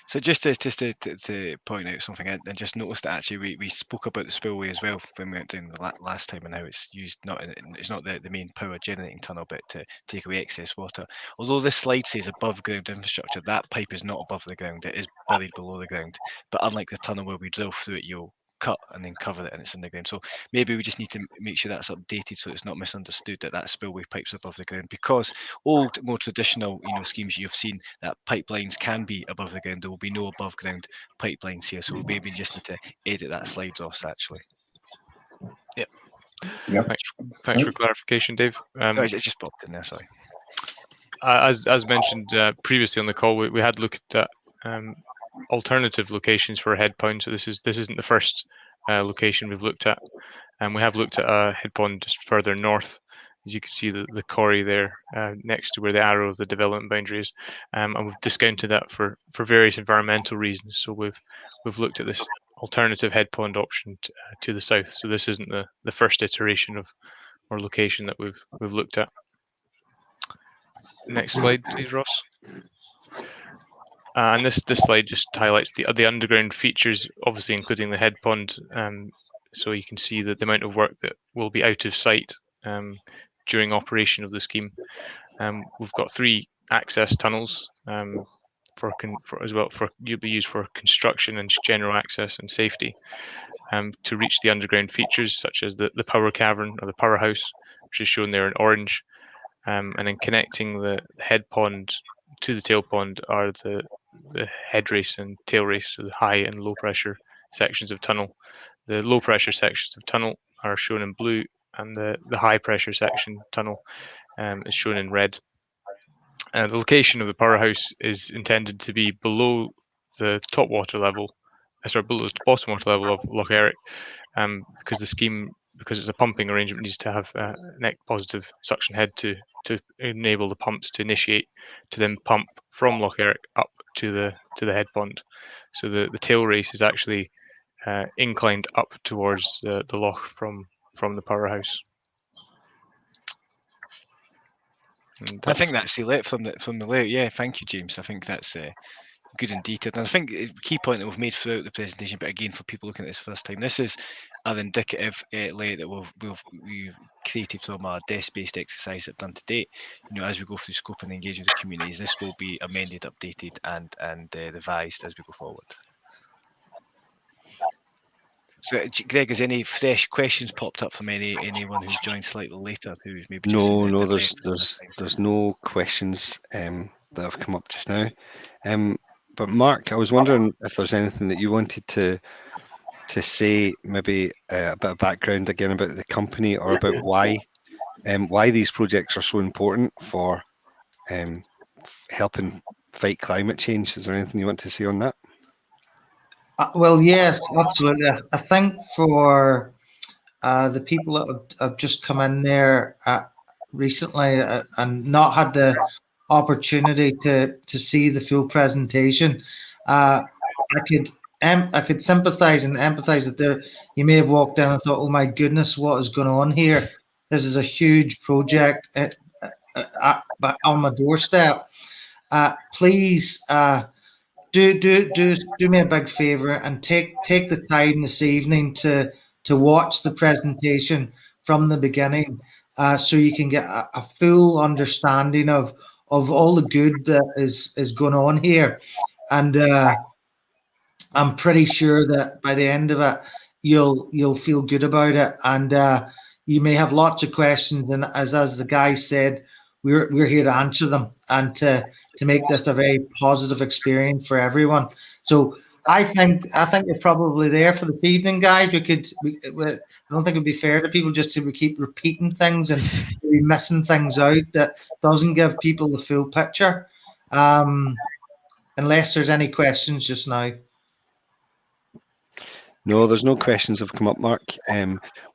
So just to point out something, I just noticed that actually we spoke about the spillway as well when we went down the last time, and how it's used it's not the main power generating tunnel, but to take away excess water. Although this slide says above ground infrastructure, that pipe is not above the ground; it is buried below the ground. But unlike the tunnel where we drill through it, you'll cut and then cover it and it's in the ground. So maybe we just need to make sure that's updated so it's not misunderstood that spillway pipe's above the ground, because old, more traditional schemes you've seen that pipelines can be above the ground. There will be no above ground pipelines here, so we'll maybe just need to edit that slide, Ross, actually. Yep. Thanks for clarification, Dave. It just popped in there, sorry. As mentioned previously on the call, we had looked at alternative locations for a head pond. So this isn't the first location we've looked at, and we have looked at a head pond just further north. As you can see, the quarry there next to where the arrow of the development boundary is, and we've discounted that for various environmental reasons. So we've looked at this alternative head pond option to the south. So this isn't the first iteration of or location that we've looked at. Next slide, please, Ross. And this slide just highlights the underground features, obviously including the head pond. So you can see the amount of work that will be out of sight during operation of the scheme. We've got 3 access tunnels you'll be used for construction and general access and safety to reach the underground features, such as the power cavern or the powerhouse, which is shown there in orange. And then connecting the head pond to the tail pond are the head race and tail race, so the high and low pressure sections of tunnel. The low pressure sections of tunnel are shown in blue, and the high pressure section tunnel is shown in red. The location of the powerhouse is intended to be below the top water level, below the bottom water level of Loch Eric, because the scheme, because it's a pumping arrangement, needs to have a net positive suction head to enable the pumps to initiate, to then pump from Loch Eric up to the head pond. So the tail race is actually inclined up towards the loch from the powerhouse. I think that's the layout from the layout. Yeah, thank you, James. I think that's good and detailed. And I think the key point that we've made throughout the presentation, but again, for people looking at this first time, this is an indicative layout that we've created from our desk-based exercise that we've done to date. You know, as we go through scope and engage with the communities, this will be amended, updated, and revised as we go forward. So, Greg, has any fresh questions popped up from anyone who's joined slightly later, who's maybe just No, there's no questions that have come up just now. But Mark, I was wondering if there's anything that you wanted to say, maybe a bit of background again about the company, or about why these projects are so important for helping fight climate change. Is there anything you want to say on that? Well, yes, absolutely. I think for the people that have just come in there recently and not had the opportunity to see the full presentation, I could sympathise and empathise that you may have walked in and thought, "Oh my goodness, what is going on here? This is a huge project on my doorstep." Please. Do me a big favor and take the time this evening to watch the presentation from the beginning, so you can get a full understanding of all the good that is going on here. And I'm pretty sure that by the end of it, you'll feel good about it, and you may have lots of questions. And as the guy said, we're here to answer them and to make this a very positive experience for everyone. So I think we're probably there for this evening, guys. I don't think it'd be fair to people just to keep repeating things and be missing things out that doesn't give people the full picture. Unless there's any questions just now. No, there's no questions have come up, Mark.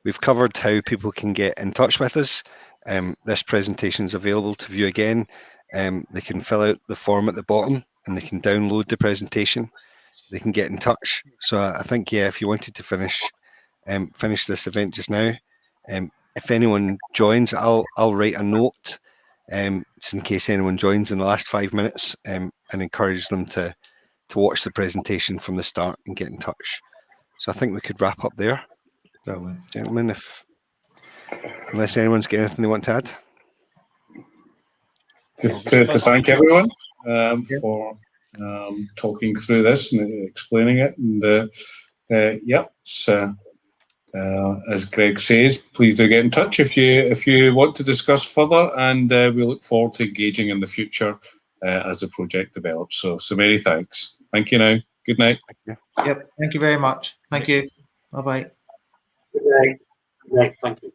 We've covered how people can get in touch with us. This presentation is available to view again. They can fill out the form at the bottom and they can download the presentation. They can get in touch. So I think, yeah, if you wanted to finish this event just now, if anyone joins, I'll write a note just in case anyone joins in the last 5 minutes, and encourage them to watch the presentation from the start and get in touch. So I think we could wrap up there. Brilliant. Gentlemen, unless anyone's got anything they want to add. Just to thank everyone for talking through this and explaining it. And as Greg says, please do get in touch if you want to discuss further, and we look forward to engaging in the future as the project develops. So many thanks. Thank you now. Good night. Yep. Thank you very much. Thank you. Bye-bye. Good night. Good night. Thank you.